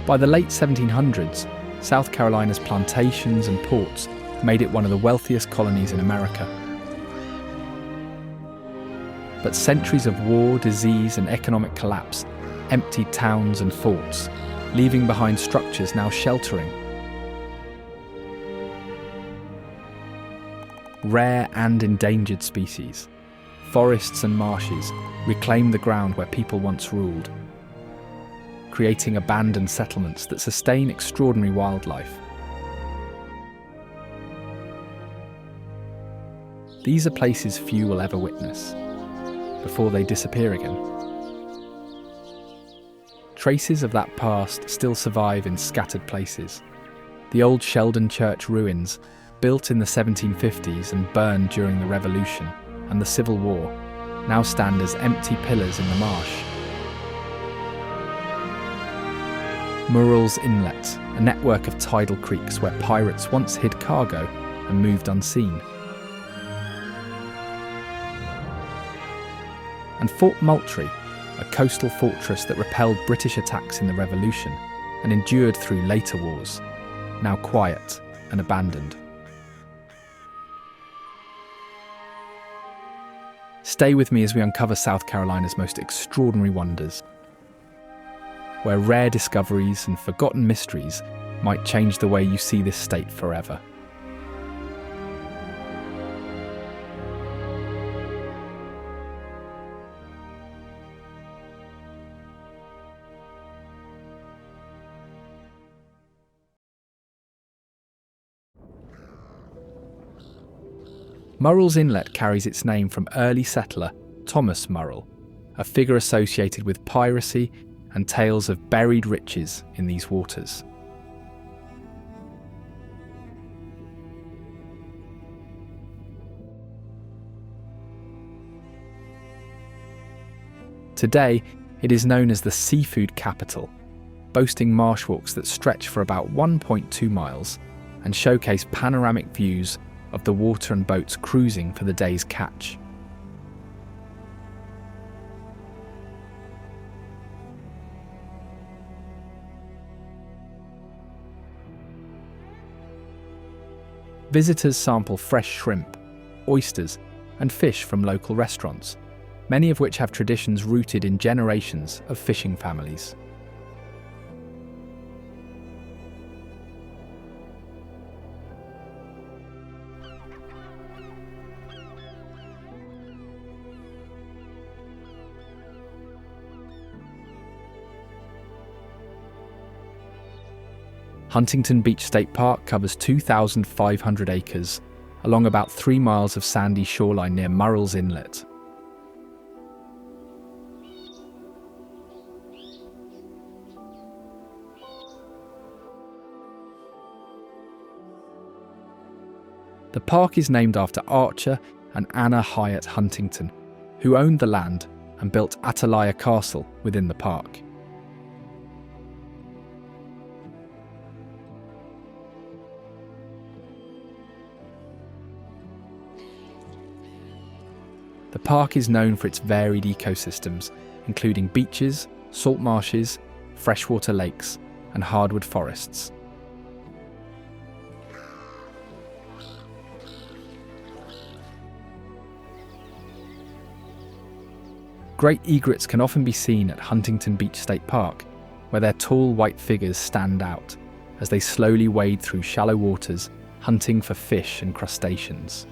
By the late 1700s, South Carolina's plantations and ports made it one of the wealthiest colonies in America. But centuries of war, disease, and economic collapse emptied towns and forts, leaving behind structures now sheltering rare and endangered species. Forests and marshes reclaim the ground where people once ruled, creating abandoned settlements that sustain extraordinary wildlife. These are places few will ever witness, before they disappear again. Traces of that past still survive in scattered places. The old Sheldon church ruins, built in the 1750s and burned during the Revolution and the Civil War, now stand as empty pillars in the marsh. Murrells Inlet, a network of tidal creeks where pirates once hid cargo and moved unseen. And Fort Moultrie, a coastal fortress that repelled British attacks in the Revolution and endured through later wars, now quiet and abandoned. Stay with me as we uncover South Carolina's most extraordinary wonders, where rare discoveries and forgotten mysteries might change the way you see this state forever. Murrells Inlet carries its name from early settler Thomas Murrell, a figure associated with piracy and tales of buried riches in these waters. Today, it is known as the seafood capital, boasting marshwalks that stretch for about 1.2 miles and showcase panoramic views of the water and boats cruising for the day's catch. Visitors sample fresh shrimp, oysters, and fish from local restaurants, many of which have traditions rooted in generations of fishing families. Huntington Beach State Park covers 2,500 acres, along about 3 miles of sandy shoreline near Murrells Inlet. The park is named after Archer and Anna Hyatt Huntington, who owned the land and built Atalaya Castle within the park. The park is known for its varied ecosystems, including beaches, salt marshes, freshwater lakes, and hardwood forests. Great egrets can often be seen at Huntington Beach State Park, where their tall white figures stand out as they slowly wade through shallow waters, hunting for fish and crustaceans.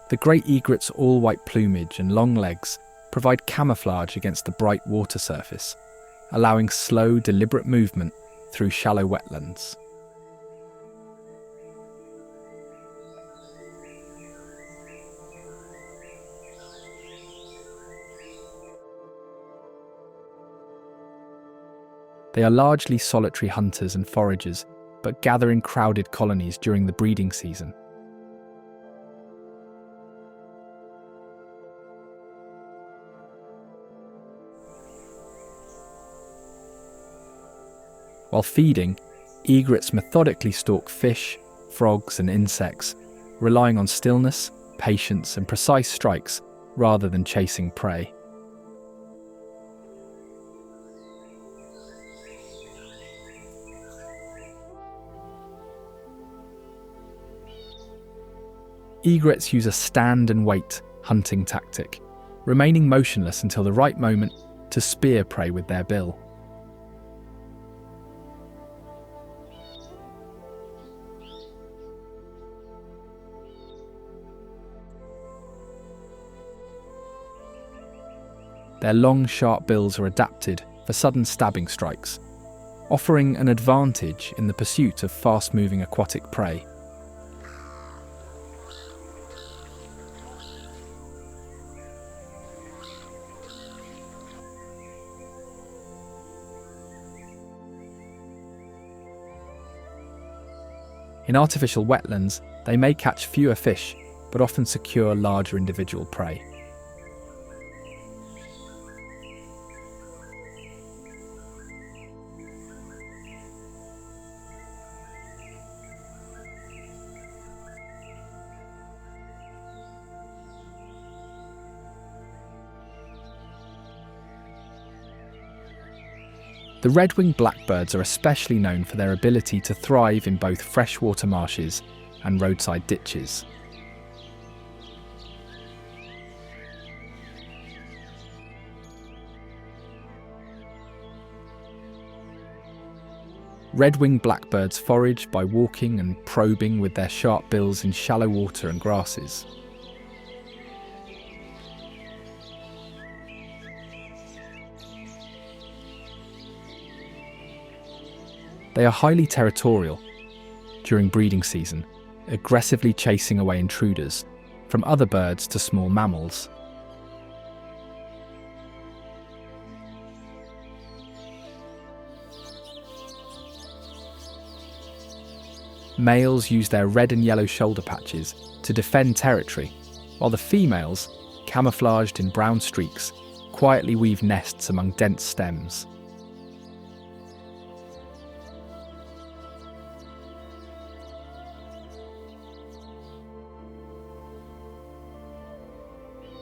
The great egret's all-white plumage and long legs provide camouflage against the bright water surface, allowing slow, deliberate movement through shallow wetlands. They are largely solitary hunters and foragers, but gather in crowded colonies during the breeding season. While feeding, egrets methodically stalk fish, frogs and insects, relying on stillness, patience and precise strikes rather than chasing prey. Egrets use a stand and wait hunting tactic, remaining motionless until the right moment to spear prey with their bill. Their long, sharp bills are adapted for sudden stabbing strikes, offering an advantage in the pursuit of fast-moving aquatic prey. In artificial wetlands, they may catch fewer fish, but often secure larger individual prey. The red-winged blackbirds are especially known for their ability to thrive in both freshwater marshes and roadside ditches. Red-winged blackbirds forage by walking and probing with their sharp bills in shallow water and grasses. They are highly territorial during breeding season, aggressively chasing away intruders, from other birds to small mammals. Males use their red and yellow shoulder patches to defend territory, while the females, camouflaged in brown streaks, quietly weave nests among dense stems.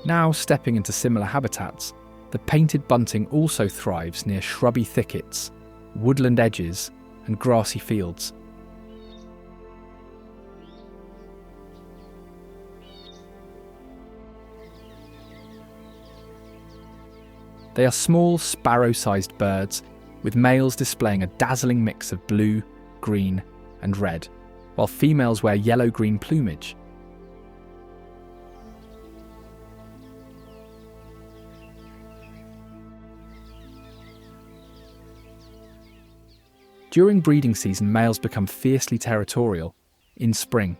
Now stepping into similar habitats, the painted bunting also thrives near shrubby thickets, woodland edges, and grassy fields. They are small, sparrow-sized birds, with males displaying a dazzling mix of blue, green, and red, while females wear yellow-green plumage. During breeding season, males become fiercely territorial in spring,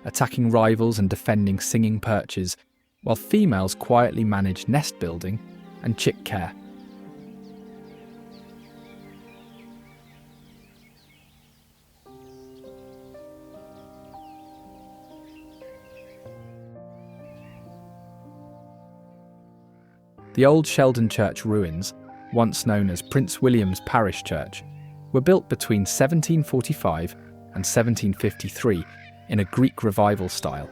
attacking rivals and defending singing perches, while females quietly manage nest building and chick care. The old Sheldon church ruins, once known as Prince William's Parish Church, were built between 1745 and 1753 in a Greek Revival style.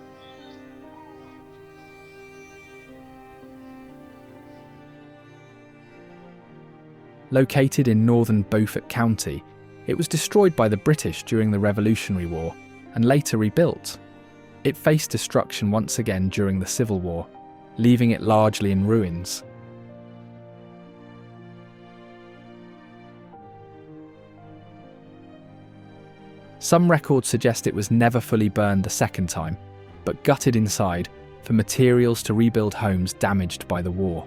Located in northern Beaufort County, it was destroyed by the British during the Revolutionary War and later rebuilt. It faced destruction once again during the Civil War, leaving it largely in ruins. Some records suggest it was never fully burned the second time, but gutted inside for materials to rebuild homes damaged by the war.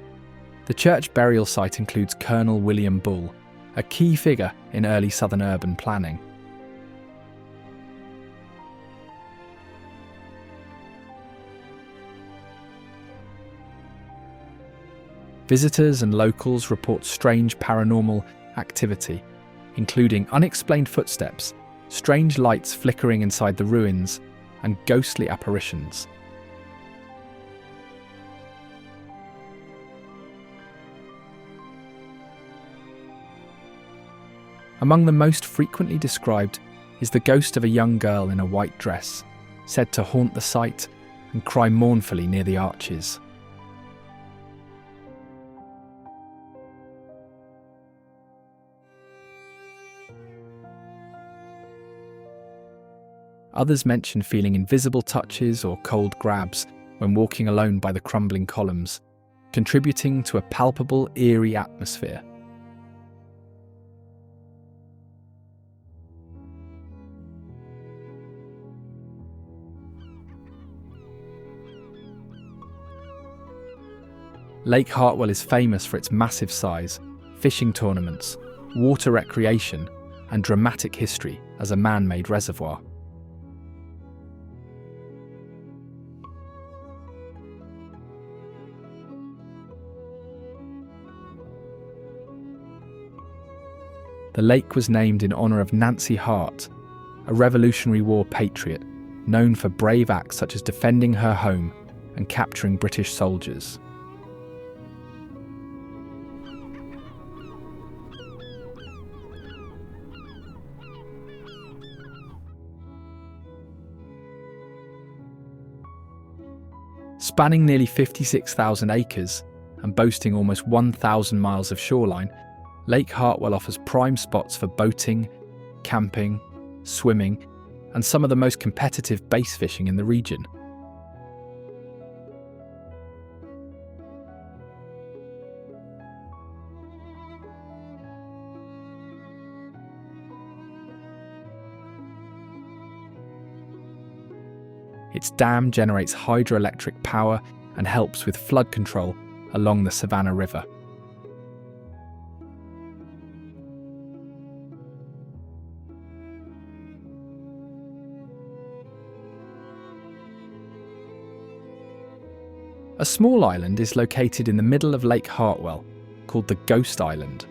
The church burial site includes Colonel William Bull, a key figure in early southern urban planning. Visitors and locals report strange paranormal activity, including unexplained footsteps, strange lights flickering inside the ruins, and ghostly apparitions. Among the most frequently described is the ghost of a young girl in a white dress, said to haunt the site and cry mournfully near the arches. Others mention feeling invisible touches or cold grabs when walking alone by the crumbling columns, contributing to a palpable, eerie atmosphere. Lake Hartwell is famous for its massive size, fishing tournaments, water recreation, and dramatic history as a man-made reservoir. The lake was named in honour of Nancy Hart, a Revolutionary War patriot known for brave acts such as defending her home and capturing British soldiers. Spanning nearly 56,000 acres and boasting almost 1,000 miles of shoreline, Lake Hartwell offers prime spots for boating, camping, swimming, and some of the most competitive bass fishing in the region. Its dam generates hydroelectric power and helps with flood control along the Savannah River. A small island is located in the middle of Lake Hartwell, called the Ghost Island.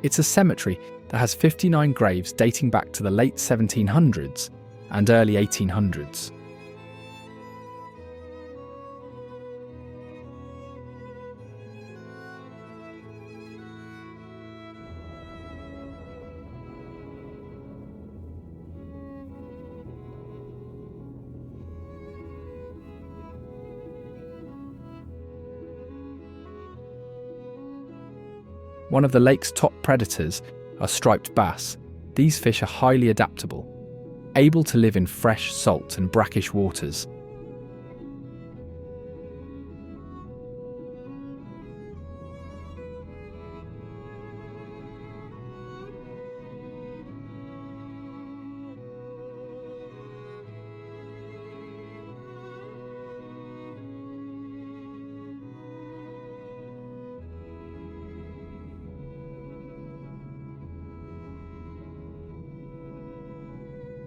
It's a cemetery that has 59 graves dating back to the late 1700s and early 1800s. One of the lake's top predators are striped bass. These fish are highly adaptable, able to live in fresh, salt and brackish waters.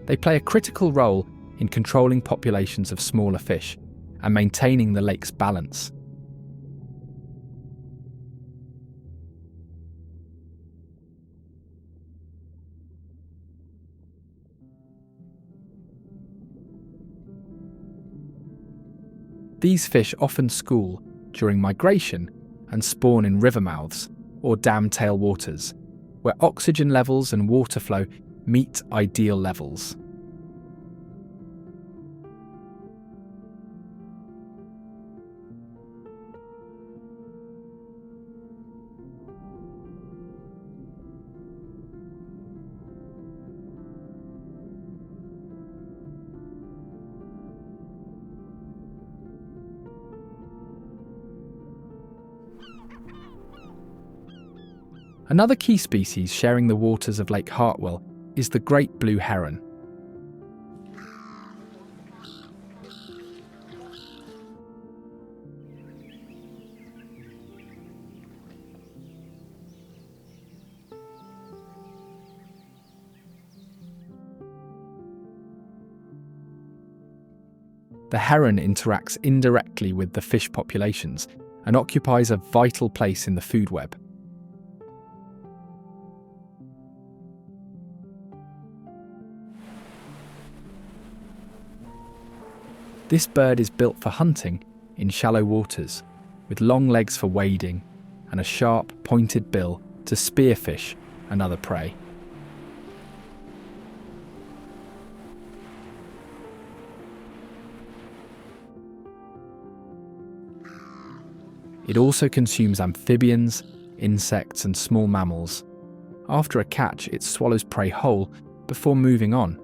They play a critical role in controlling populations of smaller fish and maintaining the lake's balance. These fish often school during migration and spawn in river mouths or dam tail waters, where oxygen levels and water flow meet ideal levels. Another key species sharing the waters of Lake Hartwell is the great blue heron. The heron interacts indirectly with the fish populations and occupies a vital place in the food web. This bird is built for hunting in shallow waters, with long legs for wading and a sharp, pointed bill to spear fish and other prey. It also consumes amphibians, insects, and small mammals. After a catch, it swallows prey whole before moving on.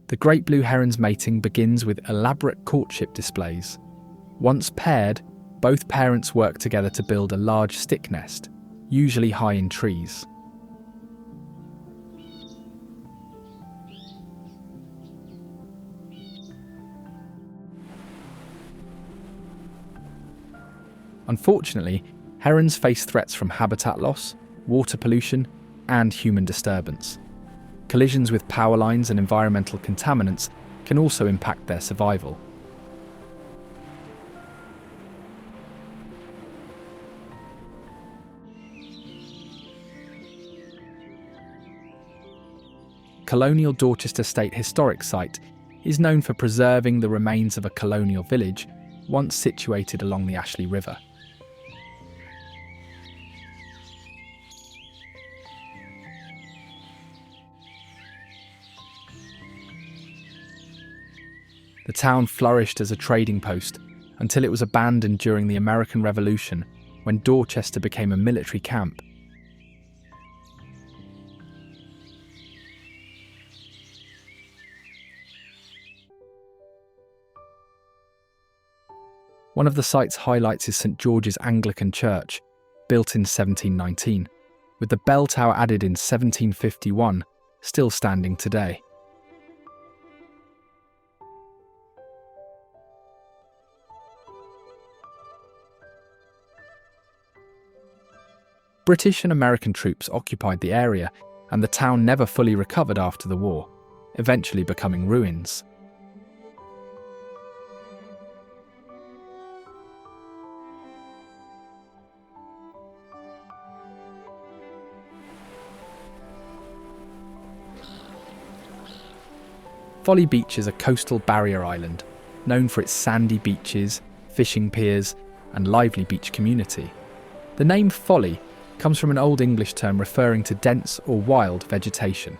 The great blue heron's mating begins with elaborate courtship displays. Once paired, both parents work together to build a large stick nest, usually high in trees. Unfortunately, herons face threats from habitat loss, water pollution, and human disturbance. Collisions with power lines and environmental contaminants can also impact their survival. Colonial Dorchester State Historic Site is known for preserving the remains of a colonial village once situated along the Ashley River. The town flourished as a trading post until it was abandoned during the American Revolution, when Dorchester became a military camp. One of the site's highlights is St George's Anglican Church, built in 1719, with the bell tower added in 1751, still standing today. British and American troops occupied the area, and the town never fully recovered after the war, eventually becoming ruins. Folly Beach is a coastal barrier island, known for its sandy beaches, fishing piers, and lively beach community. The name Folly comes from an Old English term referring to dense or wild vegetation.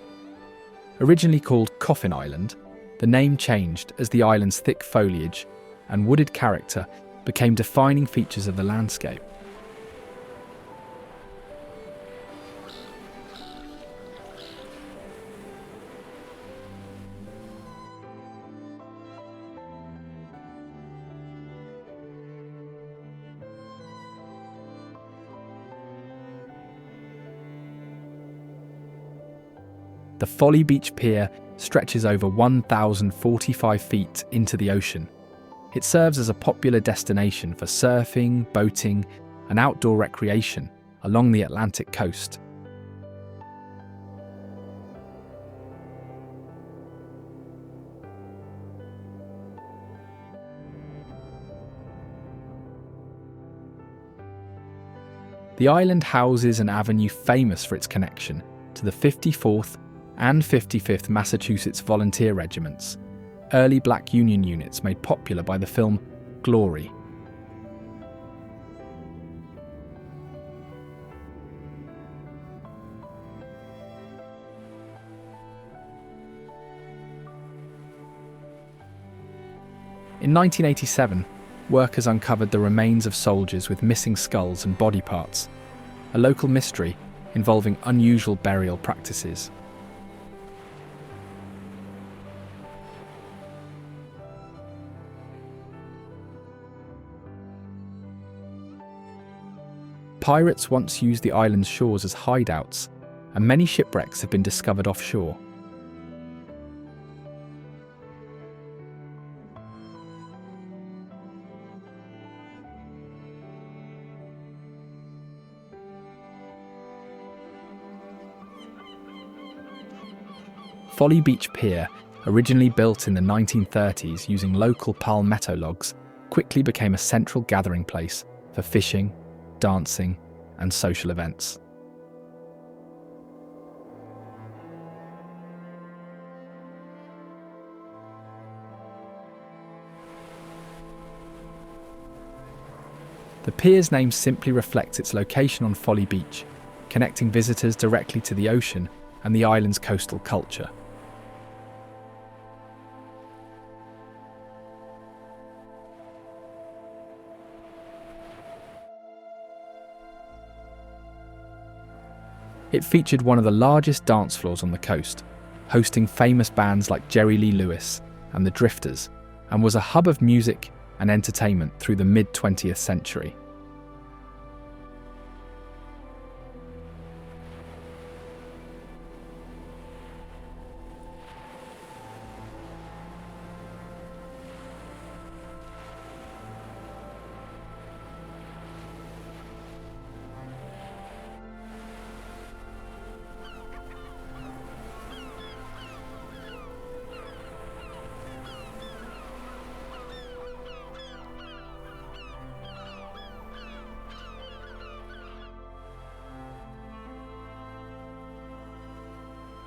Originally called Coffin Island, the name changed as the island's thick foliage and wooded character became defining features of the landscape. The Folly Beach Pier stretches over 1,045 feet into the ocean. It serves as a popular destination for surfing, boating, and outdoor recreation along the Atlantic coast. The island houses an avenue famous for its connection to the 54th and 55th Massachusetts Volunteer Regiments, early black Union units made popular by the film Glory. In 1987, workers uncovered the remains of soldiers with missing skulls and body parts, a local mystery involving unusual burial practices. Pirates once used the island's shores as hideouts, and many shipwrecks have been discovered offshore. Folly Beach Pier, originally built in the 1930s using local palmetto logs, quickly became a central gathering place for fishing, dancing, and social events. The pier's name simply reflects its location on Folly Beach, connecting visitors directly to the ocean and the island's coastal culture. It featured one of the largest dance floors on the coast, hosting famous bands like Jerry Lee Lewis and the Drifters, and was a hub of music and entertainment through the mid-20th century.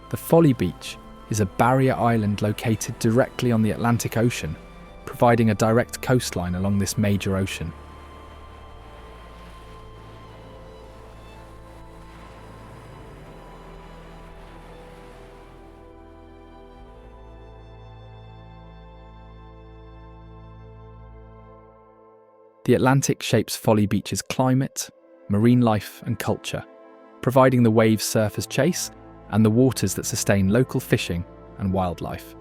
The Folly Beach is a barrier island located directly on the Atlantic Ocean, providing a direct coastline along this major ocean. The Atlantic shapes Folly Beach's climate, marine life and culture, providing the waves surfers chase and the waters that sustain local fishing and wildlife.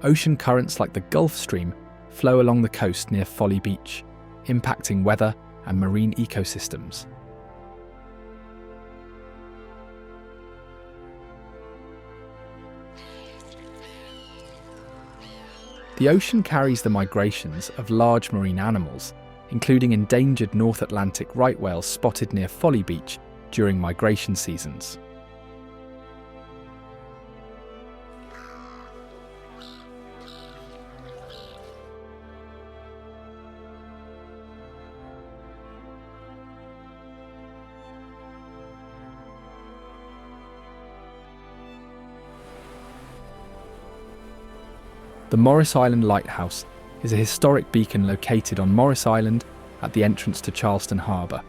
Ocean currents like the Gulf Stream flow along the coast near Folly Beach, impacting weather and marine ecosystems. The ocean carries the migrations of large marine animals, including endangered North Atlantic right whales spotted near Folly Beach during migration seasons. The Morris Island Lighthouse is a historic beacon located on Morris Island at the entrance to Charleston Harbour.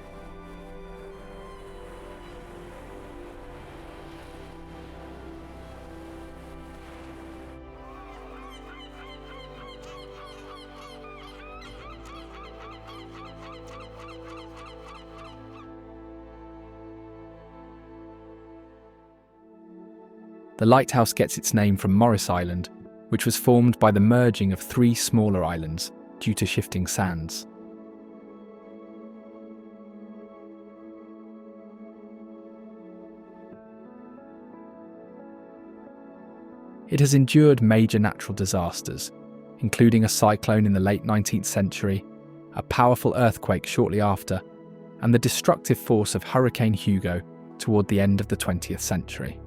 The lighthouse gets its name from Morris Island, which was formed by the merging of three smaller islands due to shifting sands. It has endured major natural disasters, including a cyclone in the late 19th century, a powerful earthquake shortly after, and the destructive force of Hurricane Hugo toward the end of the 20th century.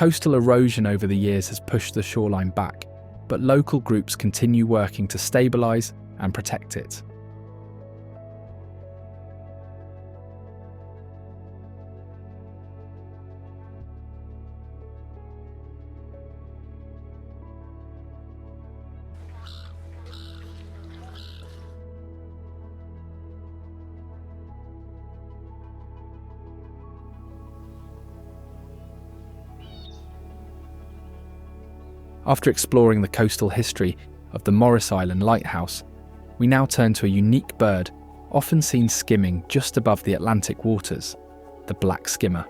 Coastal erosion over the years has pushed the shoreline back, but local groups continue working to stabilise and protect it. After exploring the coastal history of the Morris Island Lighthouse, we now turn to a unique bird often seen skimming just above the Atlantic waters, the black skimmer.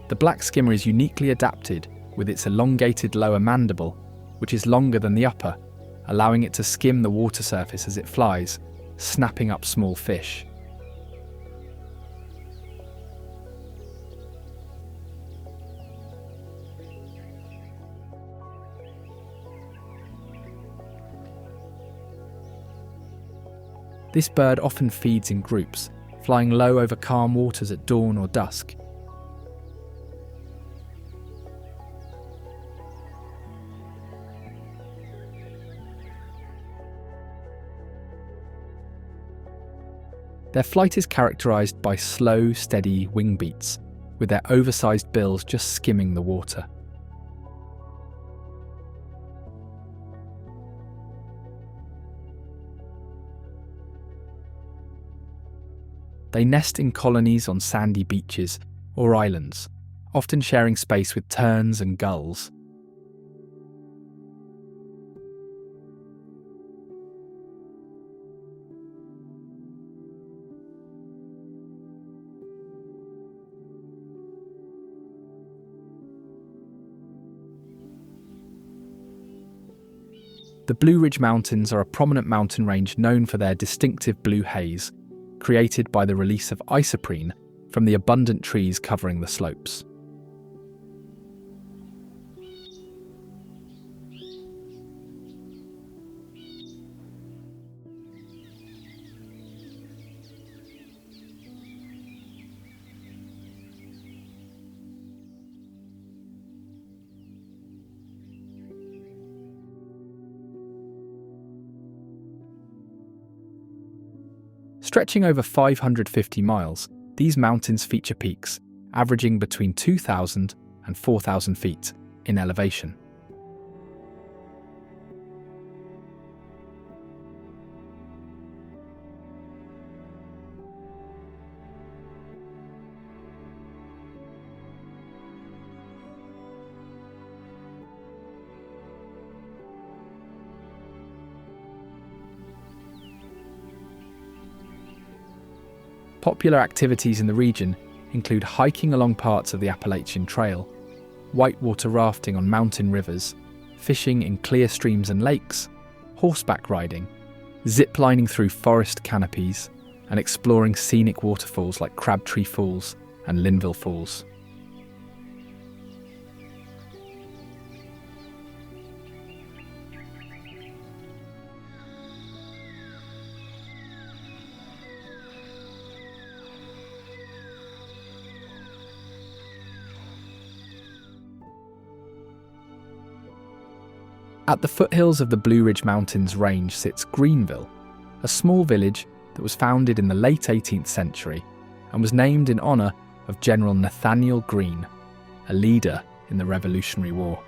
The black skimmer is uniquely adapted with its elongated lower mandible, which is longer than the upper, allowing it to skim the water surface as it flies, snapping up small fish. This bird often feeds in groups, flying low over calm waters at dawn or dusk. Their flight is characterised by slow, steady wing beats, with their oversized bills just skimming the water. They nest in colonies on sandy beaches or islands, often sharing space with terns and gulls. The Blue Ridge Mountains are a prominent mountain range known for their distinctive blue haze, created by the release of isoprene from the abundant trees covering the slopes. Stretching over 550 miles, these mountains feature peaks averaging between 2,000 and 4,000 feet in elevation. Popular activities in the region include hiking along parts of the Appalachian Trail, whitewater rafting on mountain rivers, fishing in clear streams and lakes, horseback riding, zip-lining through forest canopies, and exploring scenic waterfalls like Crabtree Falls and Linville Falls. At the foothills of the Blue Ridge Mountains range sits Greenville, a small village that was founded in the late 18th century and was named in honour of General Nathaniel Greene, a leader in the Revolutionary War.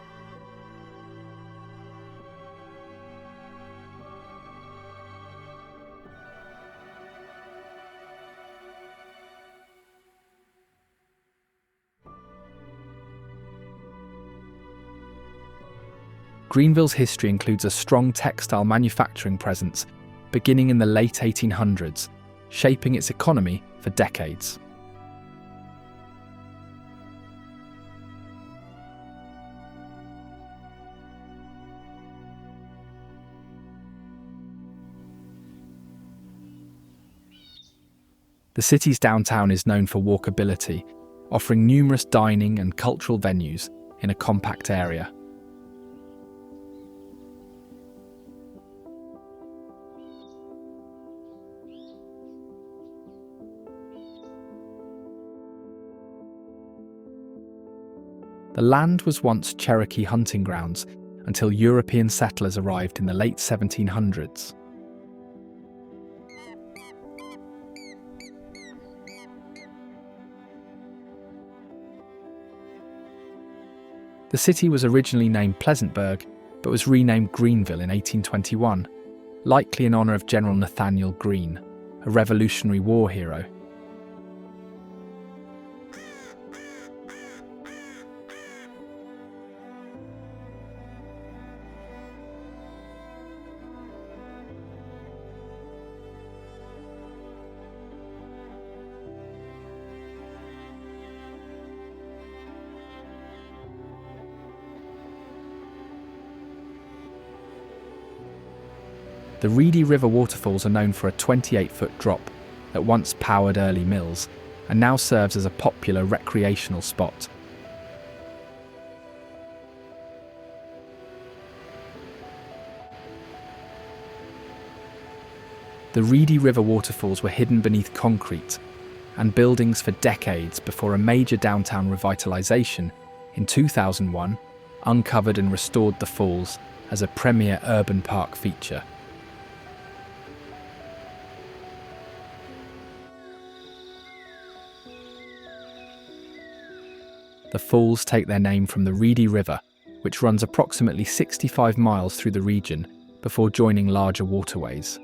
Greenville's history includes a strong textile manufacturing presence beginning in the late 1800s, shaping its economy for decades. The city's downtown is known for walkability, offering numerous dining and cultural venues in a compact area. The land was once Cherokee hunting grounds until European settlers arrived in the late 1700s. The city was originally named Pleasantburg, but was renamed Greenville in 1821, likely in honour of General Nathaniel Greene, a Revolutionary War hero. The Reedy River waterfalls are known for a 28-foot drop that once powered early mills and now serves as a popular recreational spot. The Reedy River waterfalls were hidden beneath concrete and buildings for decades before a major downtown revitalisation in 2001 uncovered and restored the falls as a premier urban park feature. The falls take their name from the Reedy River, which runs approximately 65 miles through the region before joining larger waterways.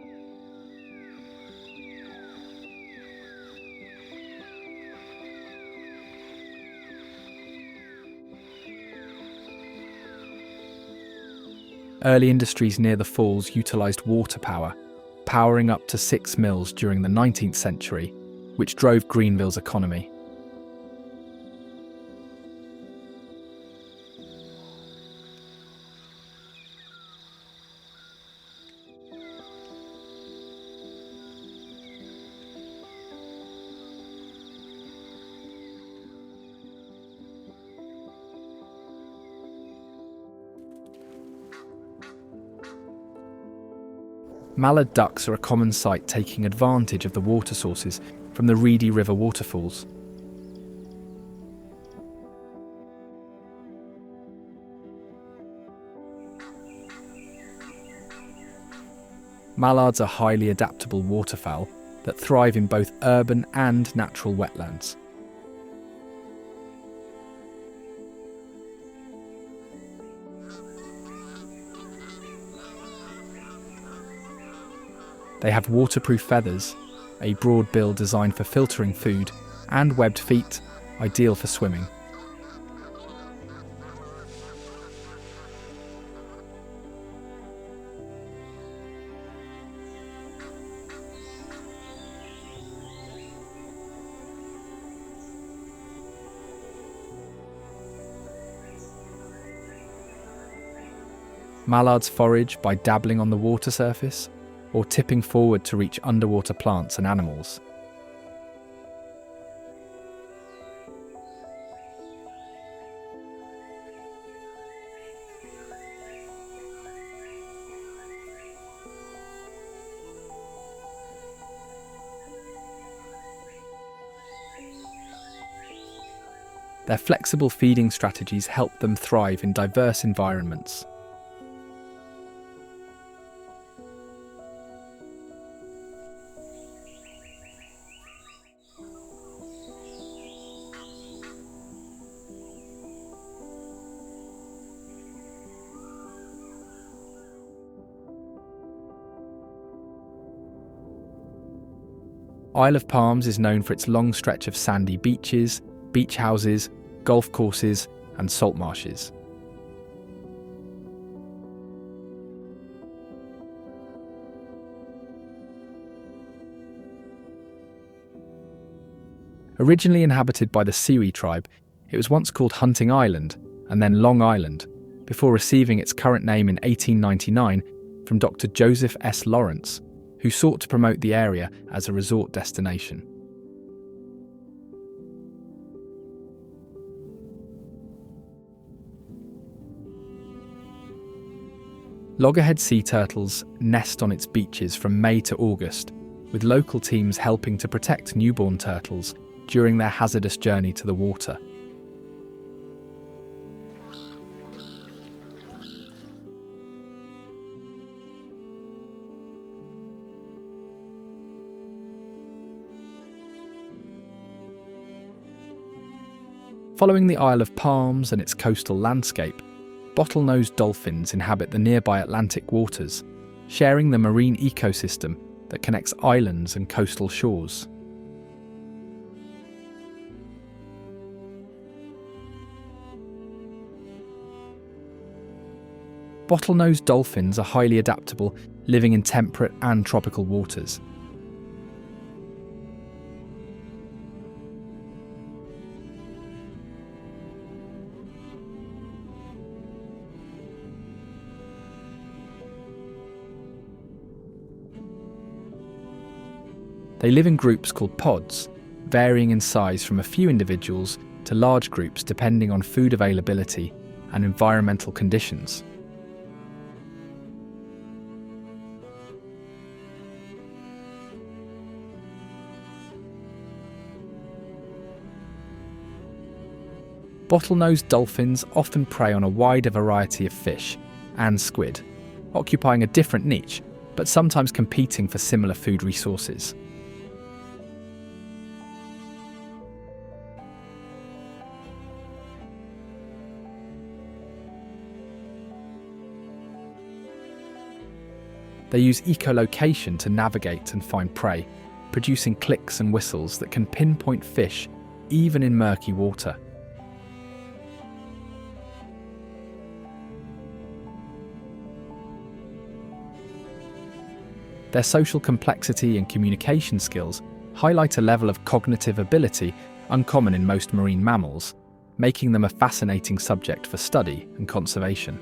Early industries near the falls utilised water power, powering up to 6 mills during the 19th century, which drove Greenville's economy. Mallard ducks are a common sight, taking advantage of the water sources from the Reedy River waterfalls. Mallards are highly adaptable waterfowl that thrive in both urban and natural wetlands. They have waterproof feathers, a broad bill designed for filtering food, and webbed feet, ideal for swimming. Mallards forage by dabbling on the water surface or tipping forward to reach underwater plants and animals. Their flexible feeding strategies help them thrive in diverse environments. Isle of Palms is known for its long stretch of sandy beaches, beach houses, golf courses, and salt marshes. Originally inhabited by the Siwi tribe, it was once called Hunting Island and then Long Island, before receiving its current name in 1899 from Dr. Joseph S. Lawrence, who sought to promote the area as a resort destination. Loggerhead sea turtles nest on its beaches from May to August, with local teams helping to protect newborn turtles during their hazardous journey to the water. Following the Isle of Palms and its coastal landscape, bottlenose dolphins inhabit the nearby Atlantic waters, sharing the marine ecosystem that connects islands and coastal shores. Bottlenose dolphins are highly adaptable, living in temperate and tropical waters. They live in groups called pods, varying in size from a few individuals to large groups depending on food availability and environmental conditions. Bottlenose dolphins often prey on a wider variety of fish and squid, occupying a different niche, but sometimes competing for similar food resources. They use echolocation to navigate and find prey, producing clicks and whistles that can pinpoint fish even in murky water. Their social complexity and communication skills highlight a level of cognitive ability uncommon in most marine mammals, making them a fascinating subject for study and conservation.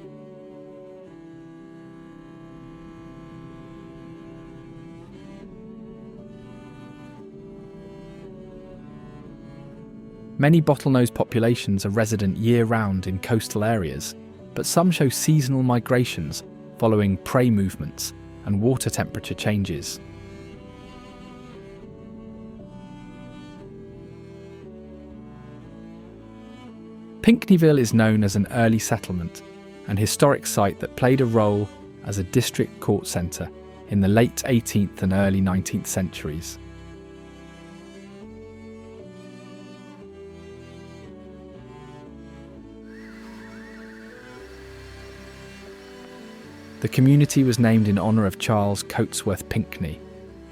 Many bottlenose populations are resident year-round in coastal areas, but some show seasonal migrations following prey movements and water temperature changes. Pinckneyville is known as an early settlement and historic site that played a role as a district court centre in the late 18th and early 19th centuries. The community was named in honour of Charles Coatsworth Pinckney,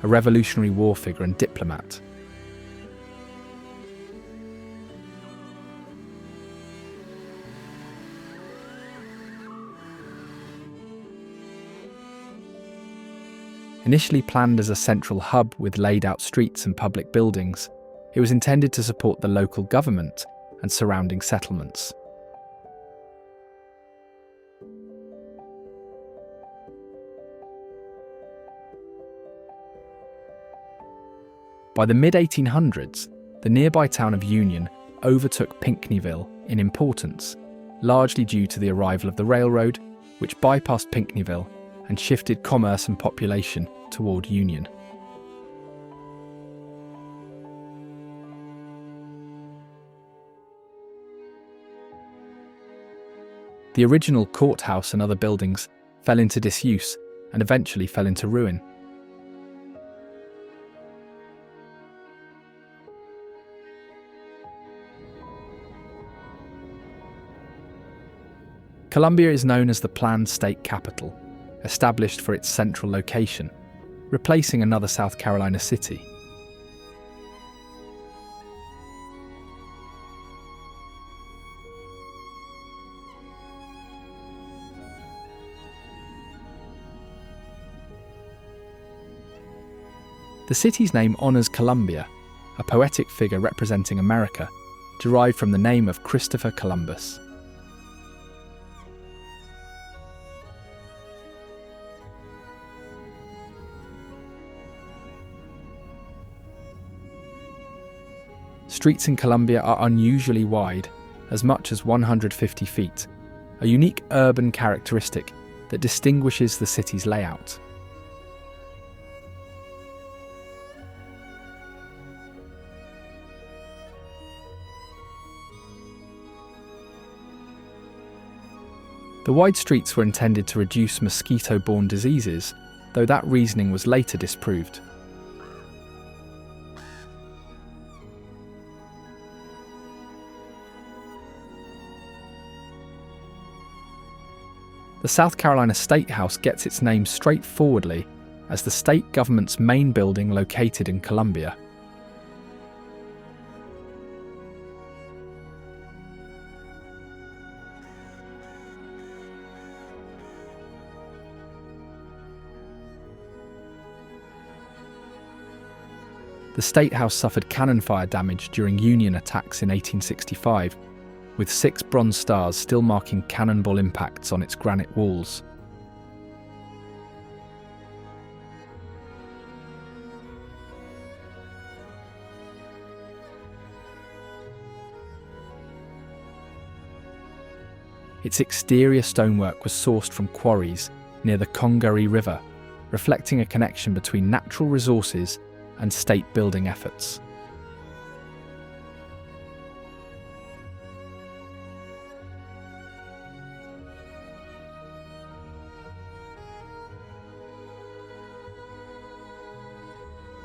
a Revolutionary War figure and diplomat. Initially planned as a central hub with laid-out streets and public buildings, it was intended to support the local government and surrounding settlements. By the mid-1800s, the nearby town of Union overtook Pinckneyville in importance, largely due to the arrival of the railroad, which bypassed Pinckneyville and shifted commerce and population toward Union. The original courthouse and other buildings fell into disuse and eventually fell into ruin. Columbia is known as the planned state capital, established for its central location, replacing another South Carolina city. The city's name honours Columbia, a poetic figure representing America, derived from the name of Christopher Columbus. Streets in Columbia are unusually wide, as much as 150 feet, a unique urban characteristic that distinguishes the city's layout. The wide streets were intended to reduce mosquito-borne diseases, though that reasoning was later disproved. The South Carolina State House gets its name straightforwardly as the state government's main building located in Columbia. The State House suffered cannon fire damage during Union attacks in 1865, with 6 bronze stars still marking cannonball impacts on its granite walls. Its exterior stonework was sourced from quarries near the Congaree River, reflecting a connection between natural resources and state building efforts.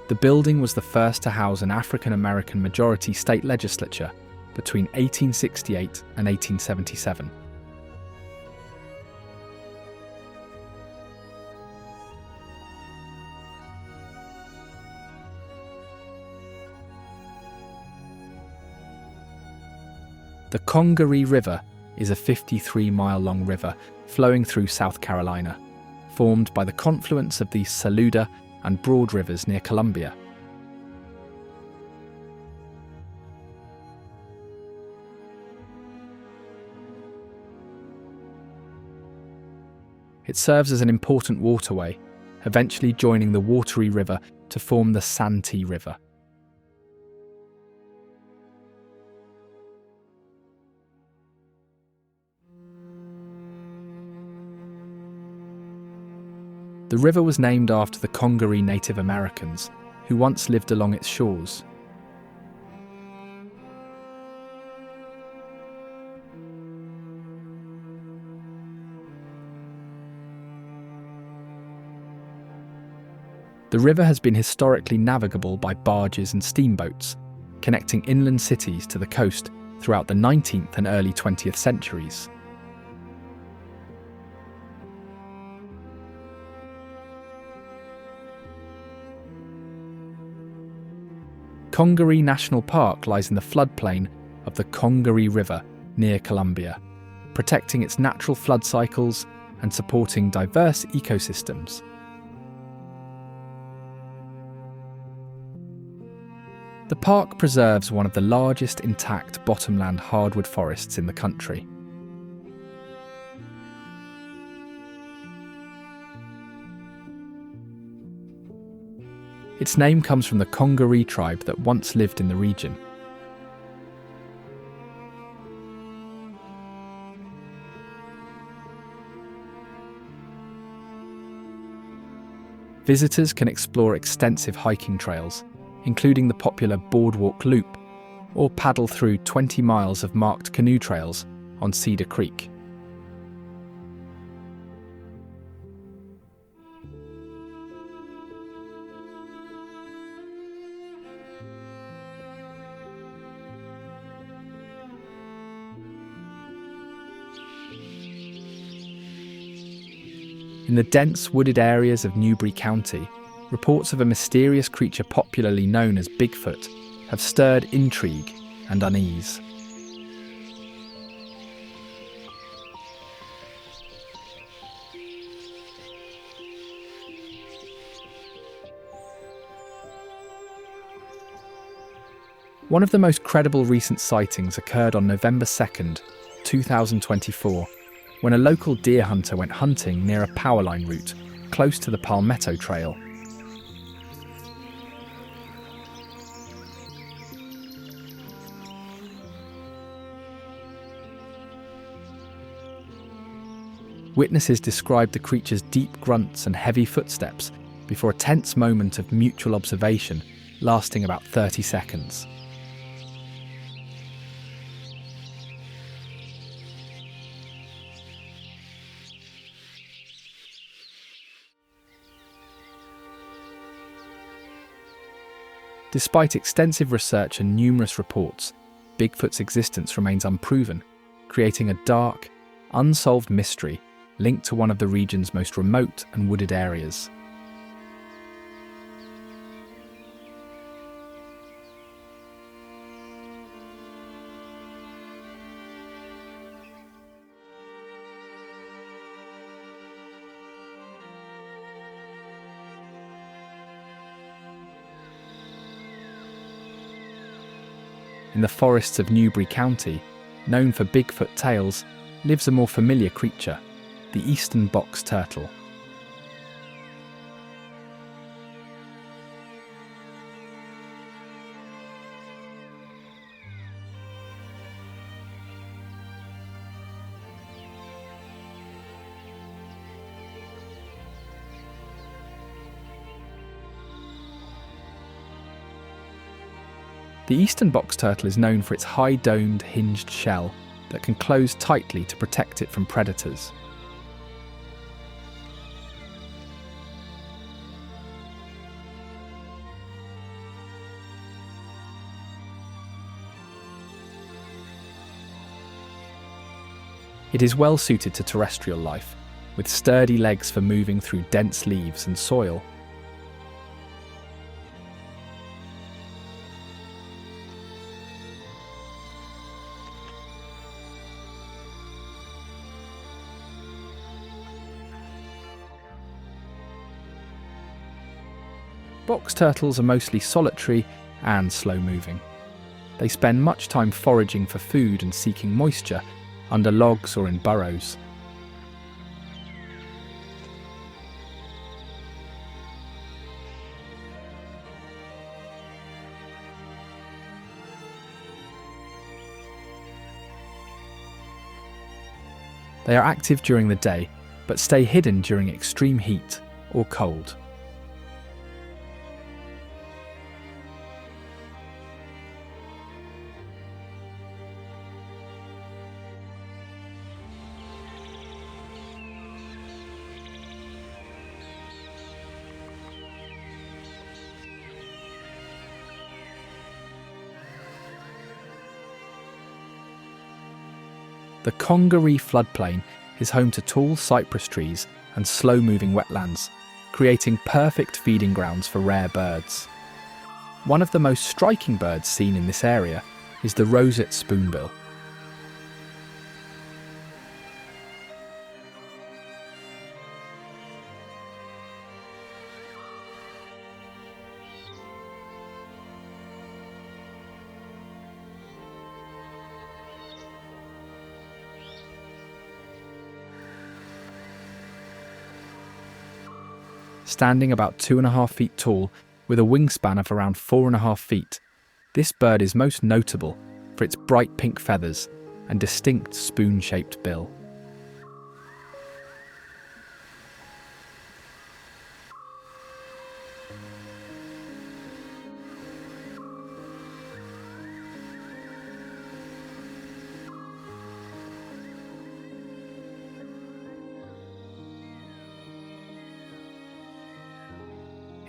The building was the first to house an African-American majority state legislature between 1868 and 1877. The Congaree River is a 53-mile-long river flowing through South Carolina, formed by the confluence of the Saluda and Broad rivers near Columbia. It serves as an important waterway, eventually joining the Watery River to form the Santee River. The river was named after the Congaree Native Americans, who once lived along its shores. The river has been historically navigable by barges and steamboats, connecting inland cities to the coast throughout the 19th and early 20th centuries. Congaree National Park lies in the floodplain of the Congaree River near Columbia, protecting its natural flood cycles and supporting diverse ecosystems. The park preserves one of the largest intact bottomland hardwood forests in the country. Its name comes from the Congaree tribe that once lived in the region. Visitors can explore extensive hiking trails, including the popular Boardwalk Loop, or paddle through 20 miles of marked canoe trails on Cedar Creek. In the dense wooded areas of Newbury County, reports of a mysterious creature popularly known as Bigfoot have stirred intrigue and unease. One of the most credible recent sightings occurred on November 2nd, 2024, when a local deer hunter went hunting near a powerline route close to the Palmetto Trail. Witnesses described the creature's deep grunts and heavy footsteps before a tense moment of mutual observation lasting about 30 seconds. Despite extensive research and numerous reports, Bigfoot's existence remains unproven, creating a dark, unsolved mystery linked to one of the region's most remote and wooded areas. In the forests of Newbury County, known for Bigfoot tales, lives a more familiar creature, the eastern box turtle. The eastern box turtle is known for its high-domed, hinged shell that can close tightly to protect it from predators. It is well suited to terrestrial life, with sturdy legs for moving through dense leaves and soil. Box turtles are mostly solitary and slow-moving. They spend much time foraging for food and seeking moisture under logs or in burrows. They are active during the day, but stay hidden during extreme heat or cold. The Congaree floodplain is home to tall cypress trees and slow-moving wetlands, creating perfect feeding grounds for rare birds. One of the most striking birds seen in this area is the Roseate spoonbill. Standing about 2.5 feet tall, with a wingspan of around 4.5 feet, this bird is most notable for its bright pink feathers and distinct spoon-shaped bill.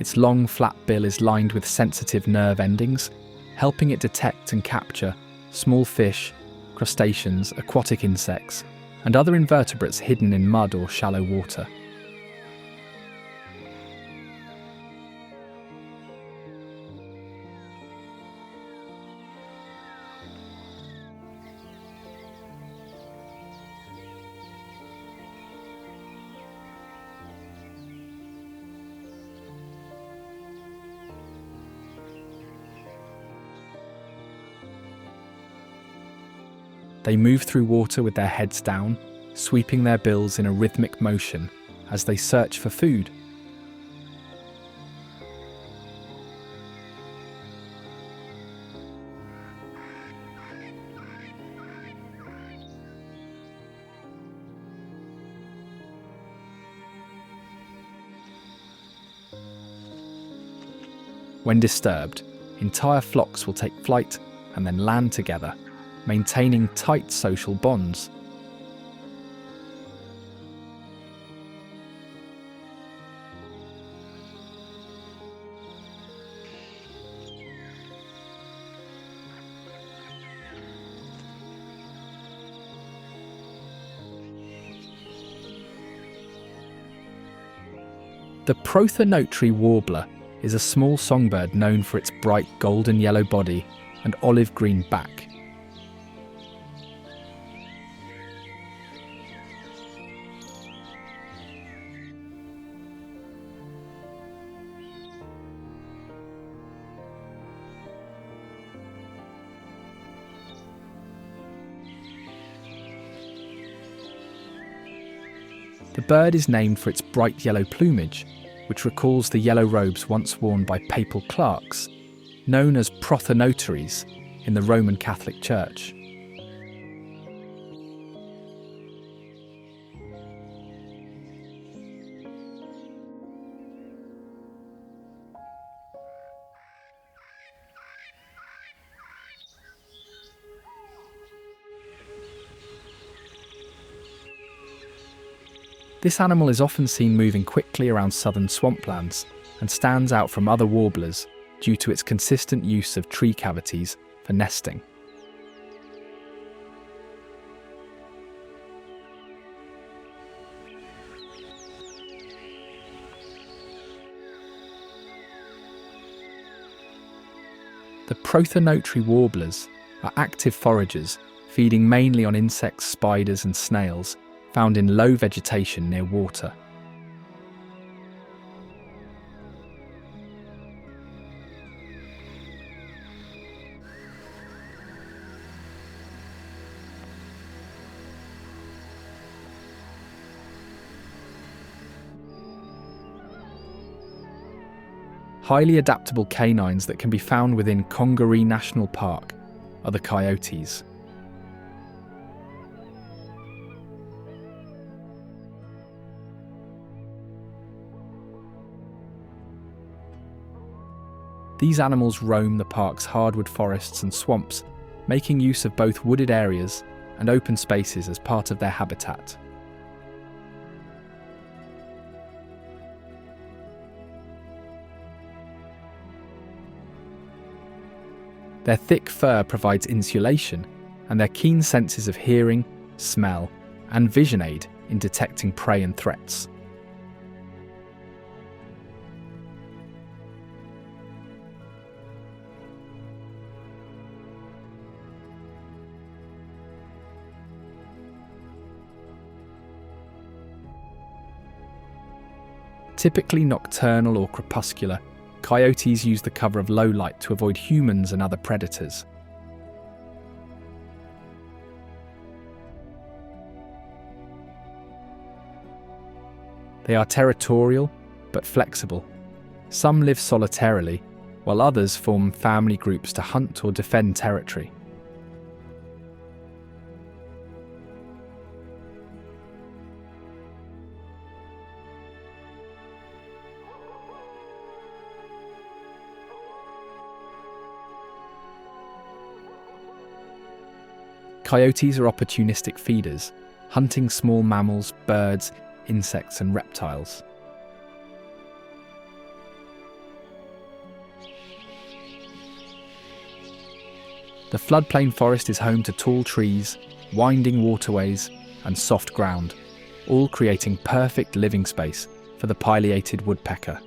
Its long, flat bill is lined with sensitive nerve endings, helping it detect and capture small fish, crustaceans, aquatic insects, and other invertebrates hidden in mud or shallow water. They move through water with their heads down, sweeping their bills in a rhythmic motion as they search for food. When disturbed, entire flocks will take flight and then land together, maintaining tight social bonds. The Prothonotary warbler is a small songbird known for its bright golden yellow body and olive green back. The bird is named for its bright yellow plumage, which recalls the yellow robes once worn by papal clerks, known as Prothonotaries in the Roman Catholic Church. This animal is often seen moving quickly around southern swamplands and stands out from other warblers due to its consistent use of tree cavities for nesting. The Prothonotary warblers are active foragers, feeding mainly on insects, spiders and snails found in low vegetation near water. Highly adaptable canines that can be found within Congaree National Park are the coyotes. These animals roam the park's hardwood forests and swamps, making use of both wooded areas and open spaces as part of their habitat. Their thick fur provides insulation, and their keen senses of hearing, smell, and vision aid in detecting prey and threats. Typically nocturnal or crepuscular, coyotes use the cover of low light to avoid humans and other predators. They are territorial, but flexible. Some live solitarily, while others form family groups to hunt or defend territory. Coyotes are opportunistic feeders, hunting small mammals, birds, insects and reptiles. The floodplain forest is home to tall trees, winding waterways and soft ground, all creating perfect living space for the pileated woodpecker.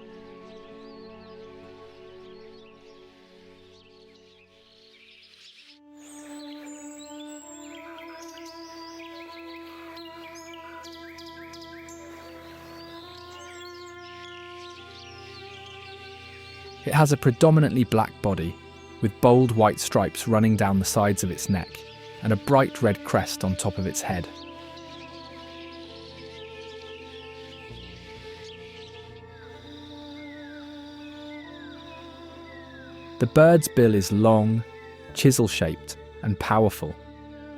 It has a predominantly black body, with bold white stripes running down the sides of its neck, and a bright red crest on top of its head. The bird's bill is long, chisel-shaped, and powerful,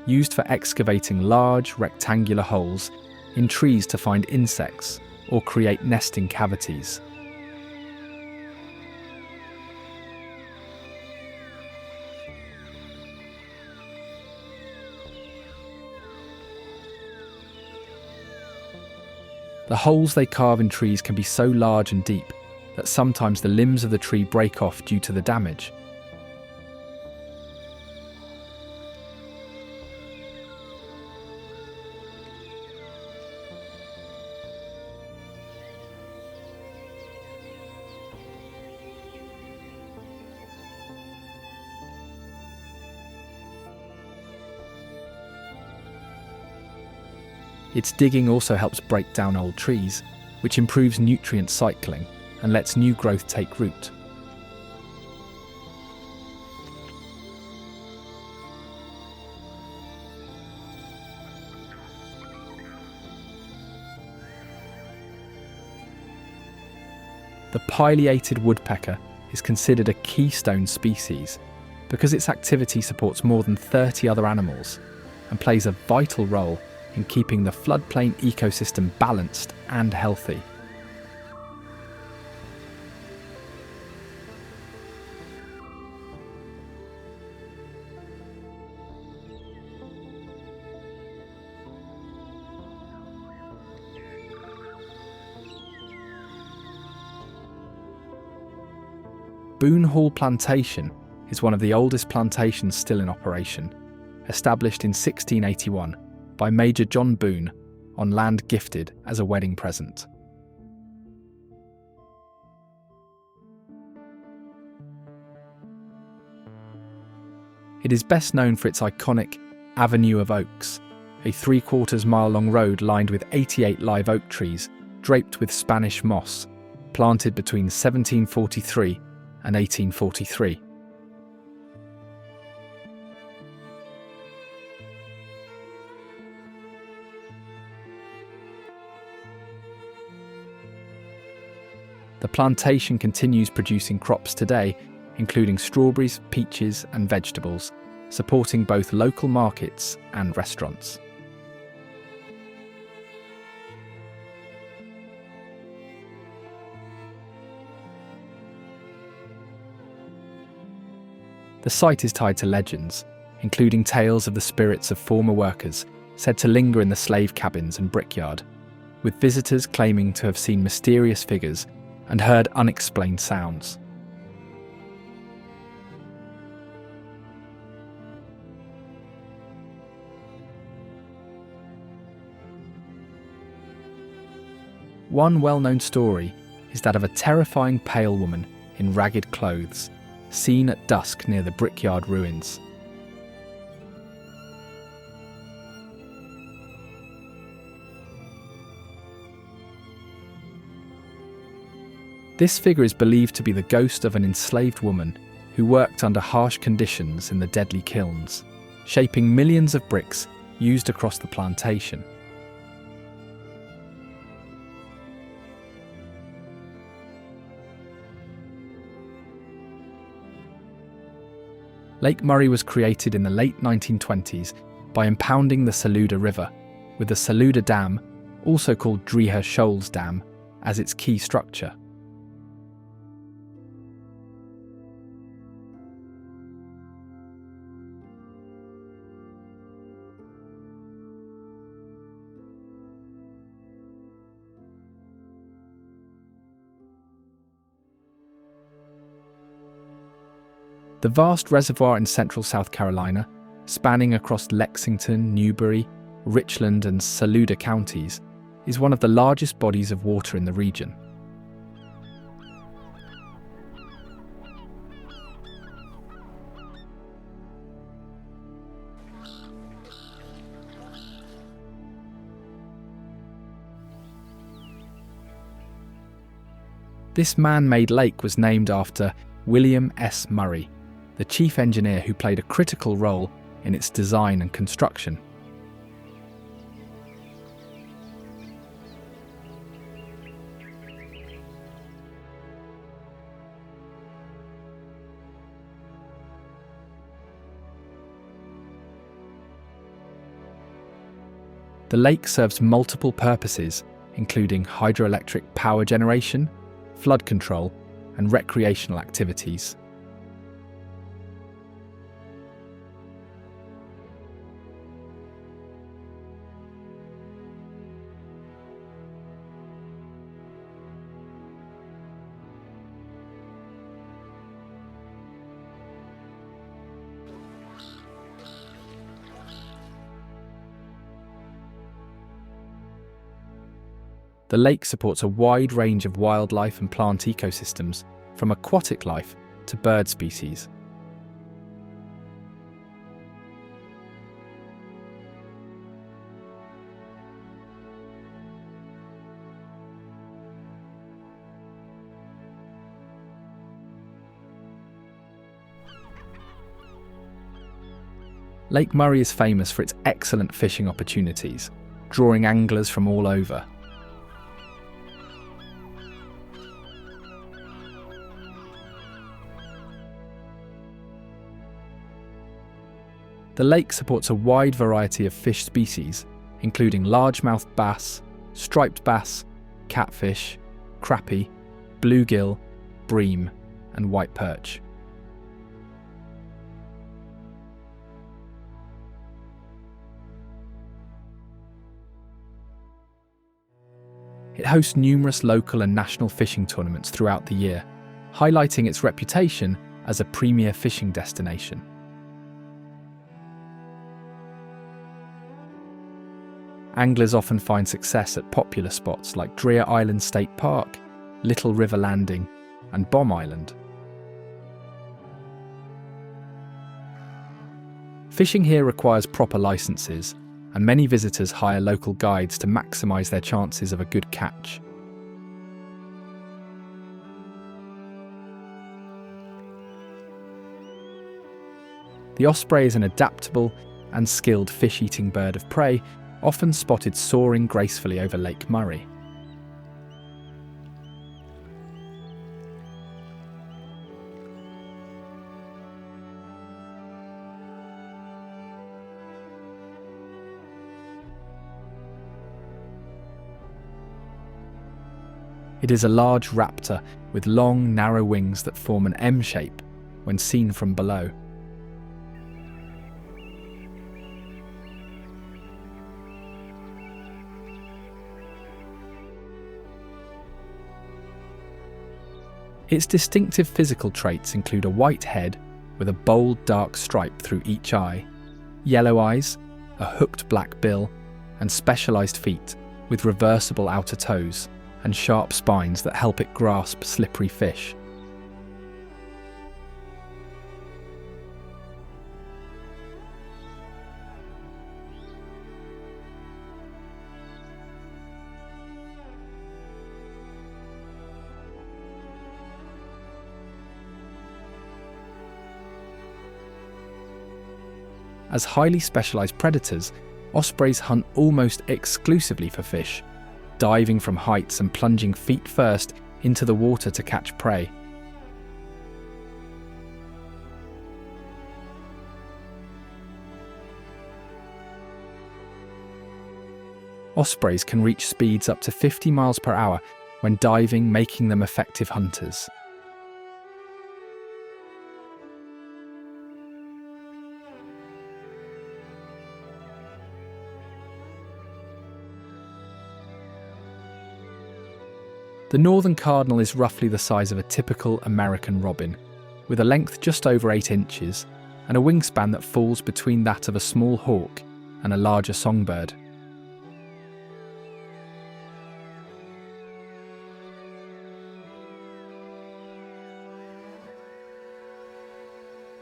used for excavating large, rectangular holes in trees to find insects or create nesting cavities. The holes they carve in trees can be so large and deep that sometimes the limbs of the tree break off due to the damage. Its digging also helps break down old trees, which improves nutrient cycling and lets new growth take root. The pileated woodpecker is considered a keystone species because its activity supports more than 30 other animals and plays a vital role in keeping the floodplain ecosystem balanced and healthy. Boone Hall Plantation is one of the oldest plantations still in operation, established in 1681 by Major John Boone on land gifted as a wedding present. It is best known for its iconic Avenue of Oaks, a 3/4-mile-long road lined with 88 live oak trees draped with Spanish moss, planted between 1743 and 1843. The plantation continues producing crops today, including strawberries, peaches, and vegetables, supporting both local markets and restaurants. The site is tied to legends, including tales of the spirits of former workers said to linger in the slave cabins and brickyard, with visitors claiming to have seen mysterious figures and heard unexplained sounds. One well-known story is that of a terrifying pale woman in ragged clothes, seen at dusk near the brickyard ruins. This figure is believed to be the ghost of an enslaved woman who worked under harsh conditions in the deadly kilns, shaping millions of bricks used across the plantation. Lake Murray was created in the late 1920s by impounding the Saluda River, with the Saluda Dam, also called Dreher Shoals Dam, as its key structure. The vast reservoir in central South Carolina, spanning across Lexington, Newberry, Richland and Saluda counties, is one of the largest bodies of water in the region. This man-made lake was named after William S. Murray, the chief engineer who played a critical role in its design and construction. The lake serves multiple purposes, including hydroelectric power generation, flood control, and recreational activities. The lake supports a wide range of wildlife and plant ecosystems, from aquatic life to bird species. Lake Murray is famous for its excellent fishing opportunities, drawing anglers from all over. The lake supports a wide variety of fish species, including largemouth bass, striped bass, catfish, crappie, bluegill, bream, and white perch. It hosts numerous local and national fishing tournaments throughout the year, highlighting its reputation as a premier fishing destination. Anglers often find success at popular spots like Dreher Island State Park, Little River Landing, and Bomb Island. Fishing here requires proper licenses, and many visitors hire local guides to maximise their chances of a good catch. The osprey is an adaptable and skilled fish-eating bird of prey, often spotted soaring gracefully over Lake Murray. It is a large raptor with long, narrow wings that form an M shape when seen from below. Its distinctive physical traits include a white head with a bold dark stripe through each eye, yellow eyes, a hooked black bill, and specialised feet with reversible outer toes and sharp spines that help it grasp slippery fish. As highly specialised predators, ospreys hunt almost exclusively for fish, diving from heights and plunging feet first into the water to catch prey. Ospreys can reach speeds up to 50 miles per hour when diving, making them effective hunters. The northern cardinal is roughly the size of a typical American robin, with a length just over 8 inches and a wingspan that falls between that of a small hawk and a larger songbird.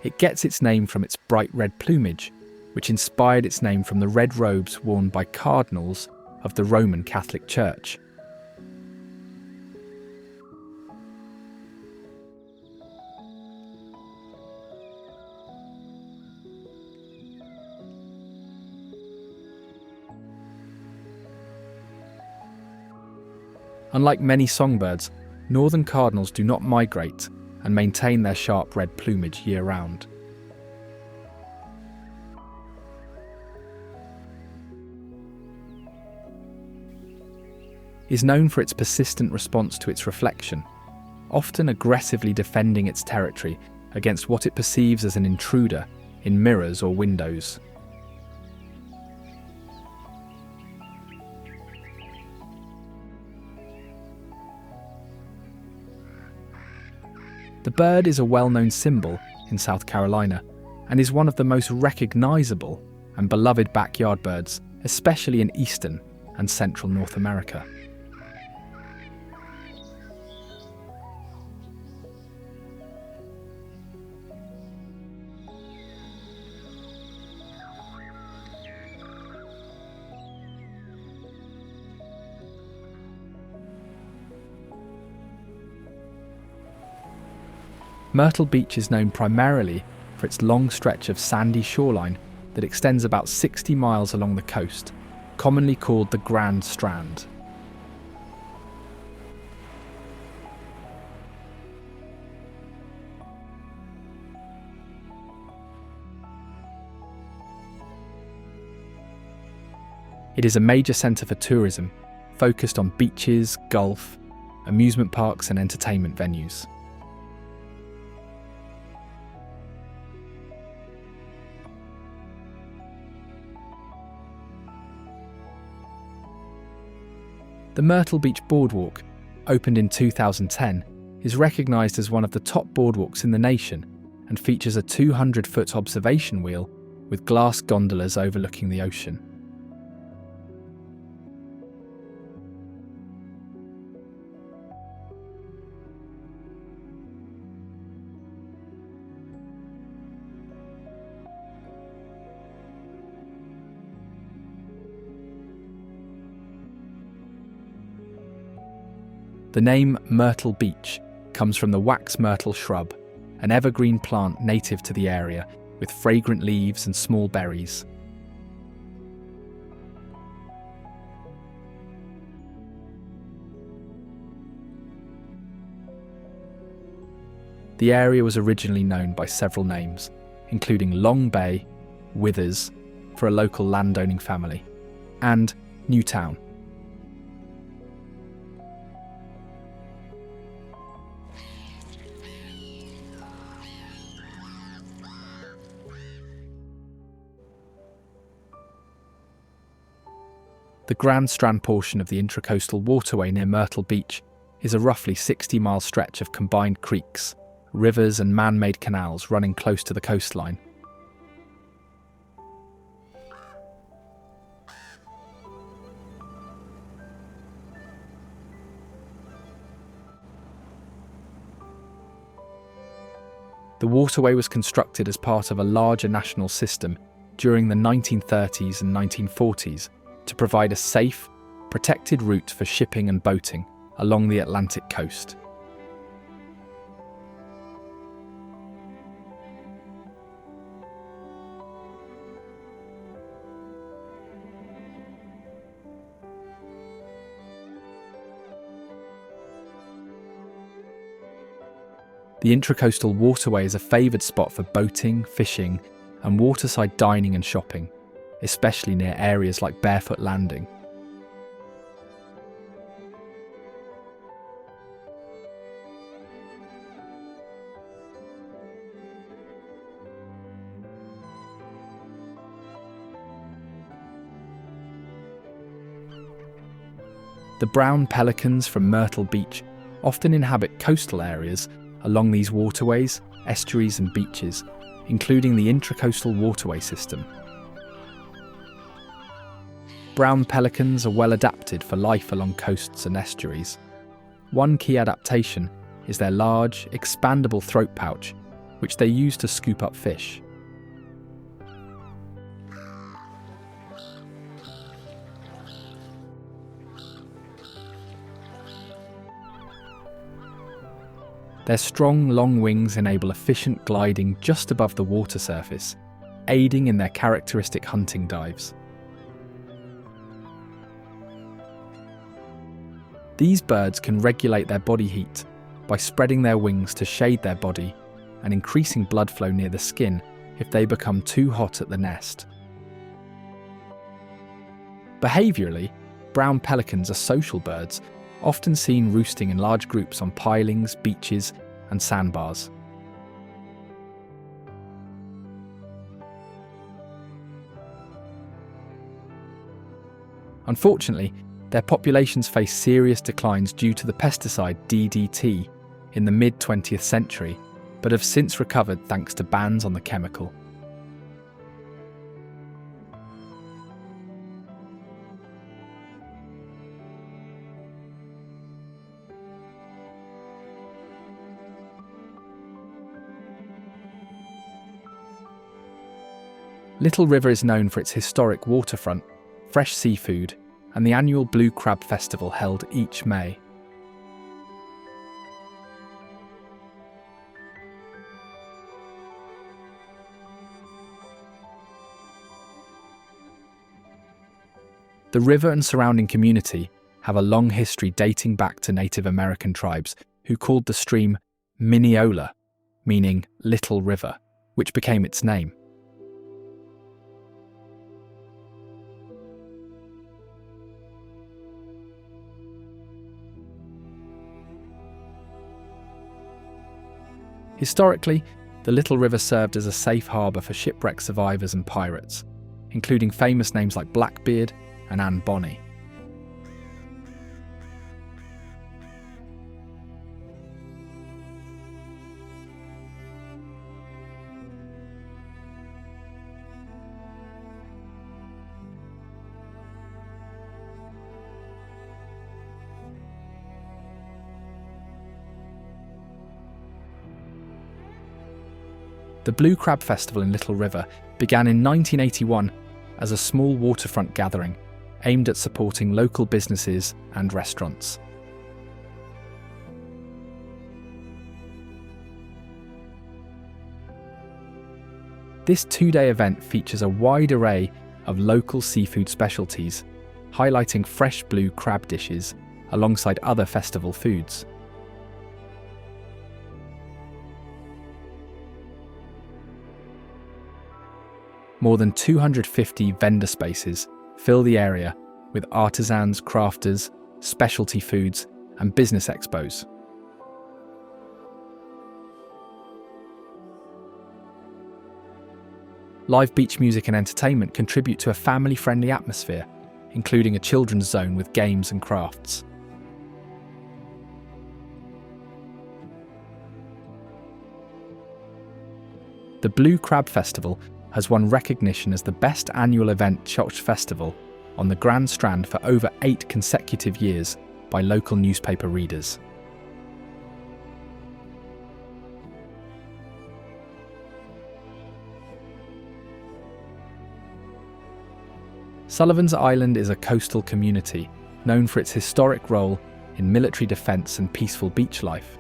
It gets its name from its bright red plumage, which inspired its name from the red robes worn by cardinals of the Roman Catholic Church. Unlike many songbirds, northern cardinals do not migrate and maintain their sharp red plumage year-round. It is known for its persistent response to its reflection, often aggressively defending its territory against what it perceives as an intruder in mirrors or windows. The bird is a well-known symbol in South Carolina and is one of the most recognisable and beloved backyard birds, especially in eastern and central North America. Myrtle Beach is known primarily for its long stretch of sandy shoreline that extends about 60 miles along the coast, commonly called the Grand Strand. It is a major centre for tourism, focused on beaches, golf, amusement parks and entertainment venues. The Myrtle Beach Boardwalk, opened in 2010, is recognised as one of the top boardwalks in the nation and features a 200-foot observation wheel with glass gondolas overlooking the ocean. The name Myrtle Beach comes from the wax myrtle shrub, an evergreen plant native to the area with fragrant leaves and small berries. The area was originally known by several names, including Long Bay, Withers, for a local landowning family, and Newtown. The Grand Strand portion of the Intracoastal Waterway near Myrtle Beach is a roughly 60-mile stretch of combined creeks, rivers and man-made canals running close to the coastline. The waterway was constructed as part of a larger national system during the 1930s and 1940s to provide a safe, protected route for shipping and boating along the Atlantic coast. The Intracoastal Waterway is a favoured spot for boating, fishing, and waterside dining and shopping, especially near areas like Barefoot Landing. The brown pelicans from Myrtle Beach often inhabit coastal areas along these waterways, estuaries and beaches, including the Intracoastal Waterway system. Brown pelicans are well adapted for life along coasts and estuaries. One key adaptation is their large, expandable throat pouch, which they use to scoop up fish. Their strong, long wings enable efficient gliding just above the water surface, aiding in their characteristic hunting dives. These birds can regulate their body heat by spreading their wings to shade their body and increasing blood flow near the skin if they become too hot at the nest. Behaviourally, brown pelicans are social birds, often seen roosting in large groups on pilings, beaches, and sandbars. Unfortunately, their populations face serious declines due to the pesticide DDT in the mid-20th century, but have since recovered thanks to bans on the chemical. Little River is known for its historic waterfront, fresh seafood, and the annual Blue Crab Festival held each May. The river and surrounding community have a long history dating back to Native American tribes who called the stream Mineola, meaning Little River, which became its name. Historically, the Little River served as a safe harbour for shipwreck survivors and pirates, including famous names like Blackbeard and Anne Bonny. The Blue Crab Festival in Little River began in 1981 as a small waterfront gathering aimed at supporting local businesses and restaurants. This two-day event features a wide array of local seafood specialties, highlighting fresh blue crab dishes alongside other festival foods. More than 250 vendor spaces fill the area with artisans, crafters, specialty foods, and business expos. Live beach music and entertainment contribute to a family-friendly atmosphere, including a children's zone with games and crafts. The Blue Crab Festival has won recognition as the best annual event Untouched festival on the Grand Strand for over 8 consecutive years by local newspaper readers. Sullivan's Island is a coastal community known for its historic role in military defence and peaceful beach life.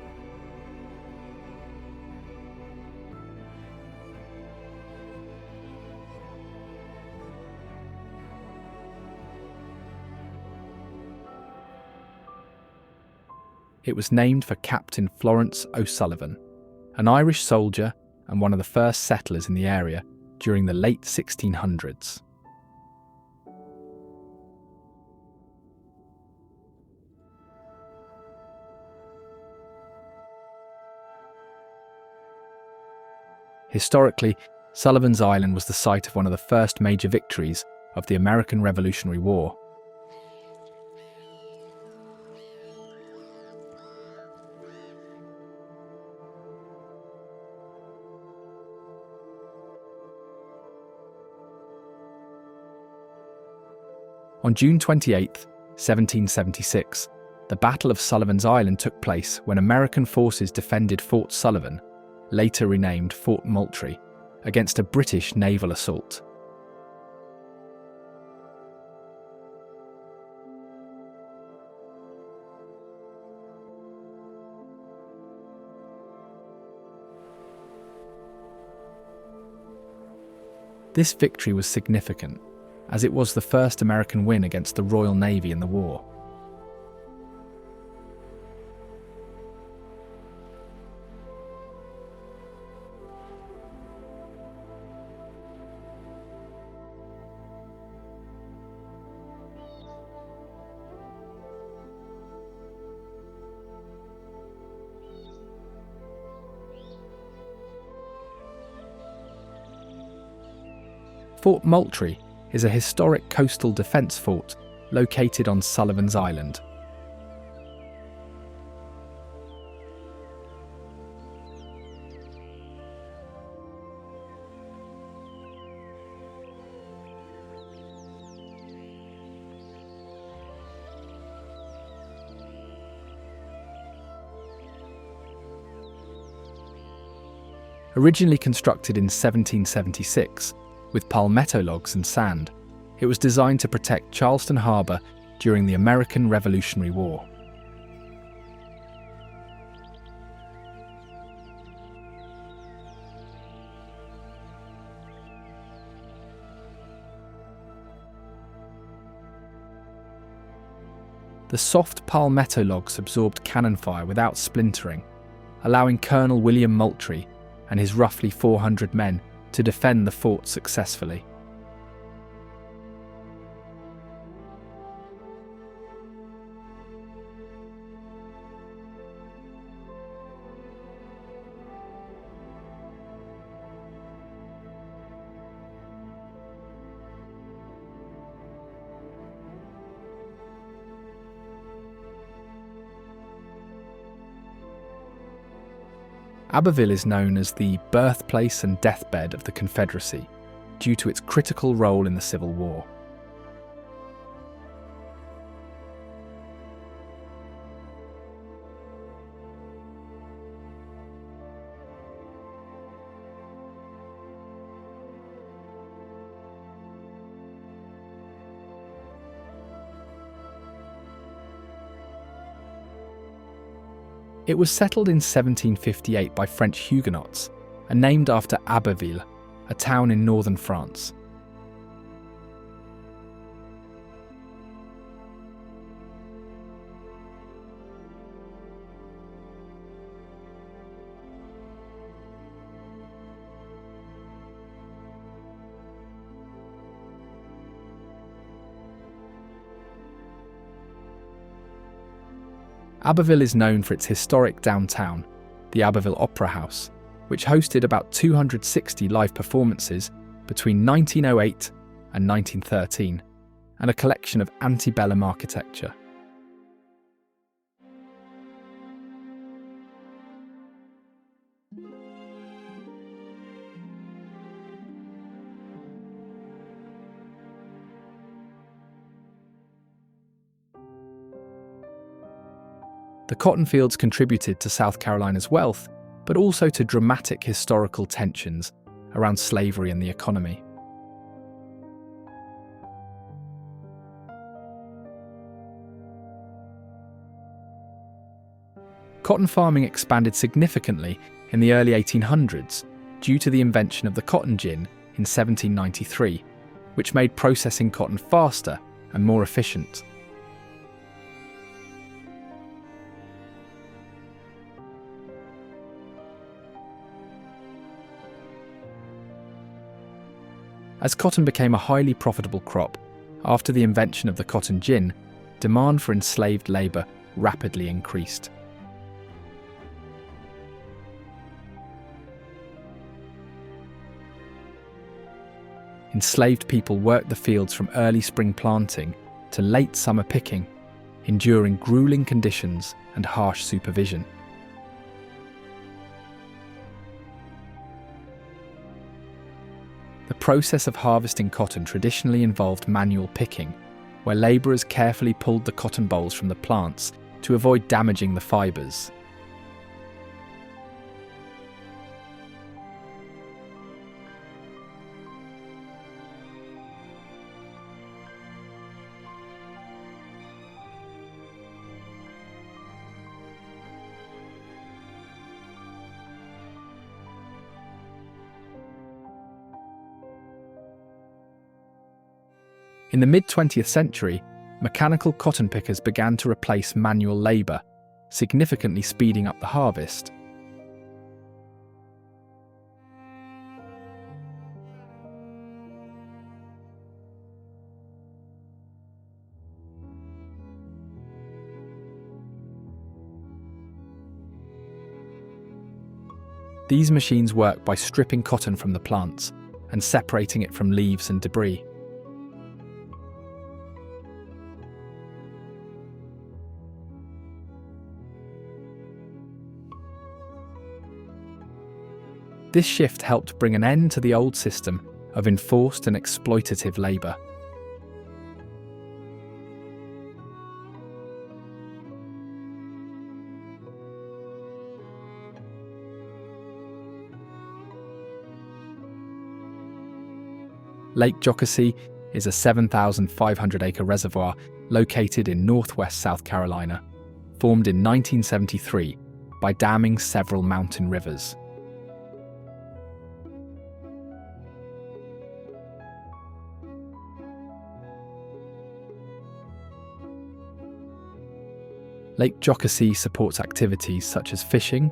It was named for Captain Florence O'Sullivan, an Irish soldier and one of the first settlers in the area during the late 1600s. Historically, Sullivan's Island was the site of one of the first major victories of the American Revolutionary War. On June 28, 1776, the Battle of Sullivan's Island took place when American forces defended Fort Sullivan, later renamed Fort Moultrie, against a British naval assault. This victory was significant, as it was the first American win against the Royal Navy in the war. Fort Moultrie is a historic coastal defence fort located on Sullivan's Island. Originally constructed in 1776, with palmetto logs and sand, it was designed to protect Charleston Harbour during the American Revolutionary War. The soft palmetto logs absorbed cannon fire without splintering, allowing Colonel William Moultrie and his roughly 400 men to defend the fort successfully. Abbeville is known as the birthplace and deathbed of the Confederacy due to its critical role in the Civil War. It was settled in 1758 by French Huguenots and named after Abbeville, a town in northern France. Abbeville is known for its historic downtown, the Abbeville Opera House, which hosted about 260 live performances between 1908 and 1913, and a collection of antebellum architecture. The cotton fields contributed to South Carolina's wealth, but also to dramatic historical tensions around slavery and the economy. Cotton farming expanded significantly in the early 1800s due to the invention of the cotton gin in 1793, which made processing cotton faster and more efficient. As cotton became a highly profitable crop, after the invention of the cotton gin, demand for enslaved labour rapidly increased. Enslaved people worked the fields from early spring planting to late summer picking, enduring grueling conditions and harsh supervision. The process of harvesting cotton traditionally involved manual picking, where labourers carefully pulled the cotton bolls from the plants to avoid damaging the fibres. In the mid-20th century, mechanical cotton pickers began to replace manual labour, significantly speeding up the harvest. These machines work by stripping cotton from the plants and separating it from leaves and debris. This shift helped bring an end to the old system of enforced and exploitative labour. Lake Jocassee is a 7,500-acre reservoir located in northwest South Carolina, formed in 1973 by damming several mountain rivers. Lake Jocassee supports activities such as fishing,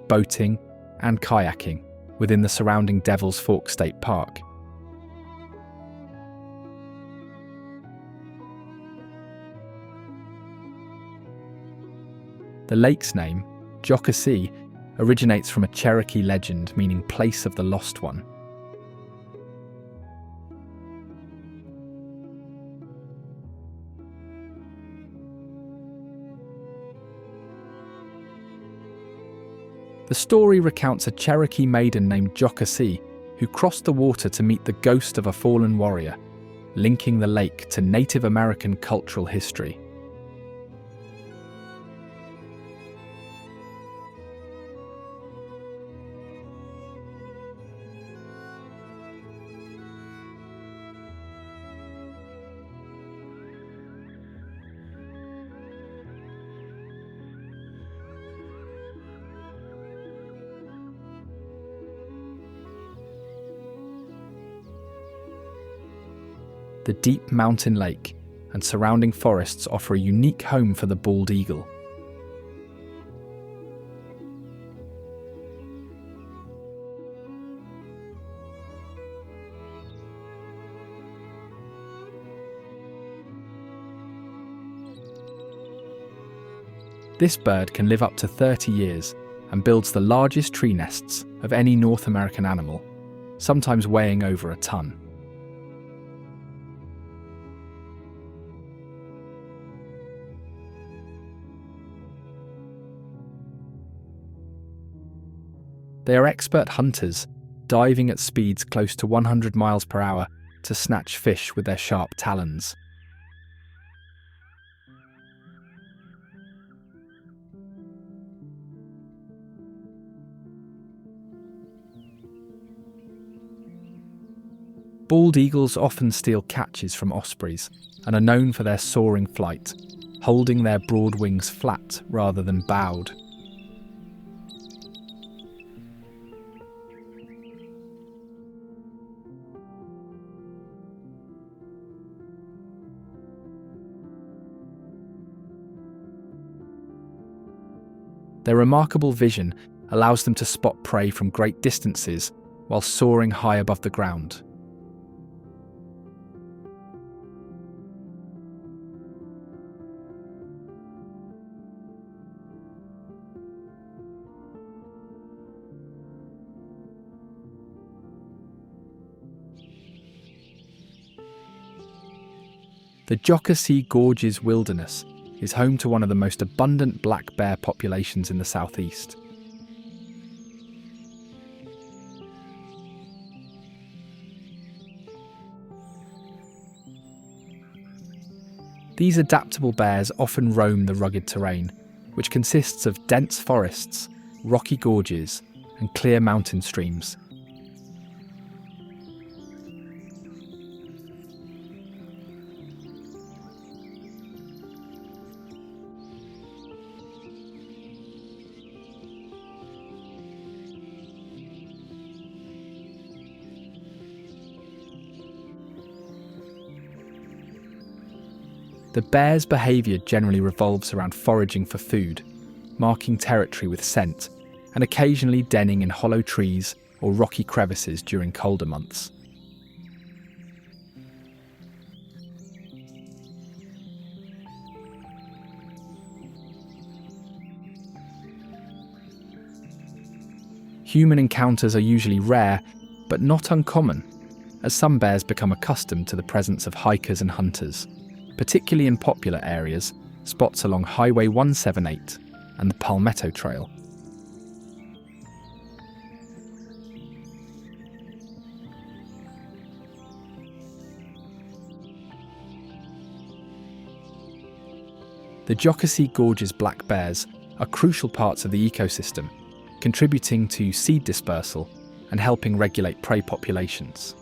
boating, and kayaking within the surrounding Devil's Fork State Park. The lake's name, Jocassee, originates from a Cherokee legend meaning place of the lost one. The story recounts a Cherokee maiden named Jocassee who crossed the water to meet the ghost of a fallen warrior, linking the lake to Native American cultural history. the deep mountain lake and surrounding forests offer a unique home for the bald eagle. This bird can live up to 30 years and builds the largest tree nests of any North American animal, sometimes weighing over a ton. They are expert hunters, diving at speeds close to 100 miles per hour to snatch fish with their sharp talons. Bald eagles often steal catches from ospreys and are known for their soaring flight, holding their broad wings flat rather than bowed. Their remarkable vision allows them to spot prey from great distances while soaring high above the ground. The Jockasee Gorges Wilderness is home to one of the most abundant black bear populations in the southeast. These adaptable bears often roam the rugged terrain, which consists of dense forests, rocky gorges, and clear mountain streams. The bear's behaviour generally revolves around foraging for food, marking territory with scent, and occasionally denning in hollow trees or rocky crevices during colder months. Human encounters are usually rare, but not uncommon, as some bears become accustomed to the presence of hikers and hunters, particularly in popular areas, spots along Highway 178 and the Palmetto Trail. The Jockasee Gorges black bears are crucial parts of the ecosystem, contributing to seed dispersal and helping regulate prey populations.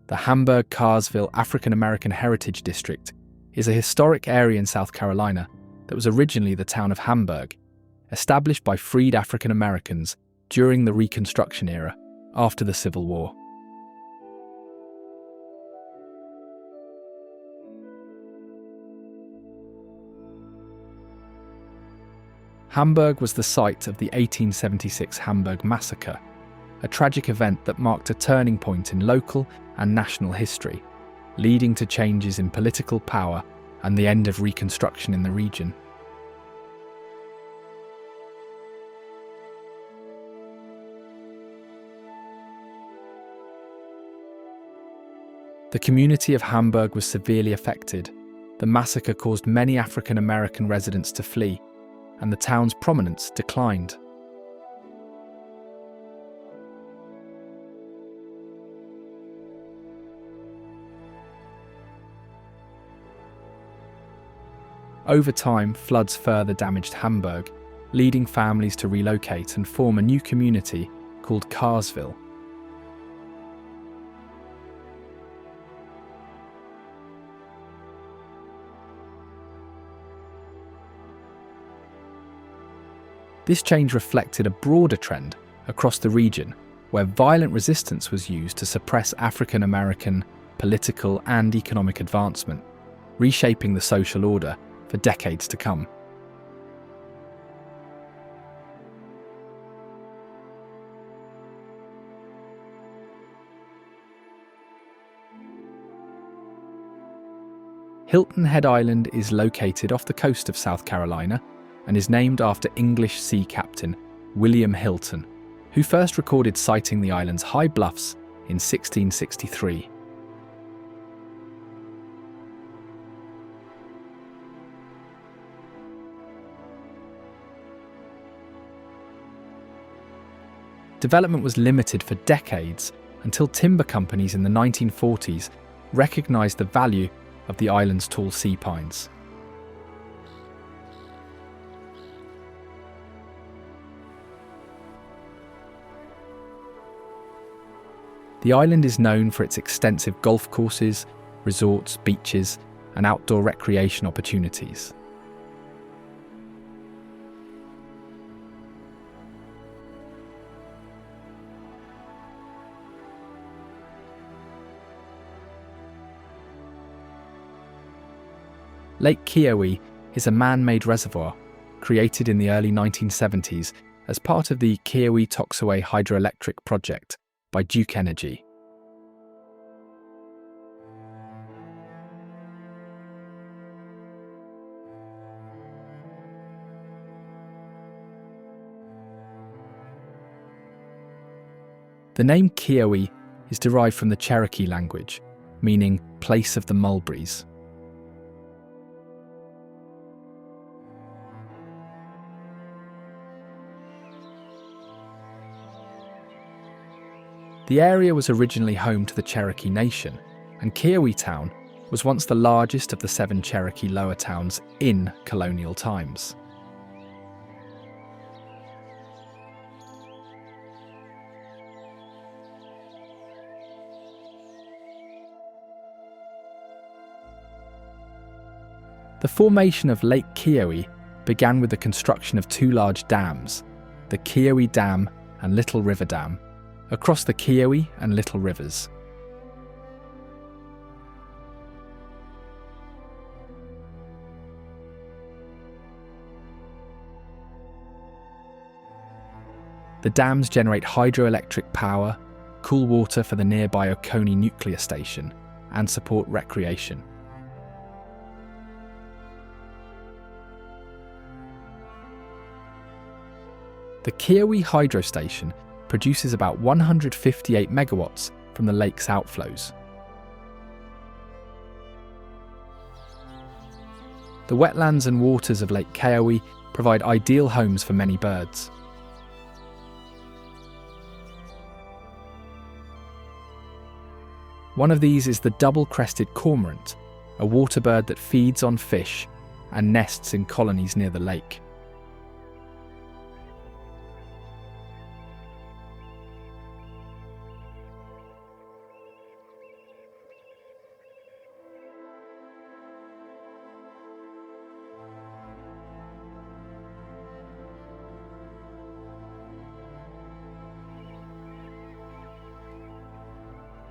The Hamburg-Carsville African American Heritage District is a historic area in South Carolina that was originally the town of Hamburg, established by freed African Americans during the Reconstruction era after the Civil War. Hamburg was the site of the 1876 Hamburg Massacre, a tragic event that marked a turning point in local and national history, leading to changes in political power and the end of Reconstruction in the region. The community of Hamburg was severely affected. The massacre caused many African American residents to flee, and the town's prominence declined. Over time, floods further damaged Hamburg, leading families to relocate and form a new community called Carsville. This change reflected a broader trend across the region, where violent resistance was used to suppress African American political and economic advancement, reshaping the social order for decades to come. Hilton Head Island is located off the coast of South Carolina and is named after English sea captain William Hilton, who first recorded sighting the island's high bluffs in 1663. Development was limited for decades until timber companies in the 1940s recognised the value of the island's tall sea pines. The island is known for its extensive golf courses, resorts, beaches, and outdoor recreation opportunities. Lake Keowee is a man-made reservoir created in the early 1970s as part of the Keowee-Toxaway hydroelectric project by Duke Energy. The name Keowee is derived from the Cherokee language, meaning place of the mulberries. The area was originally home to the Cherokee Nation, and Keowee Town was once the largest of the 7 Cherokee lower towns in colonial times. The formation of Lake Keowee began with the construction of 2 large dams, the Keowee Dam and Little River Dam, across the Keowee and Little Rivers. The dams generate hydroelectric power, cool water for the nearby Oconee nuclear station, and support recreation. The Keowee Hydro Station produces about 158 megawatts from the lake's outflows. The wetlands and waters of Lake Keowee provide ideal homes for many birds. One of these is the double-crested cormorant, a water bird that feeds on fish and nests in colonies near the lake.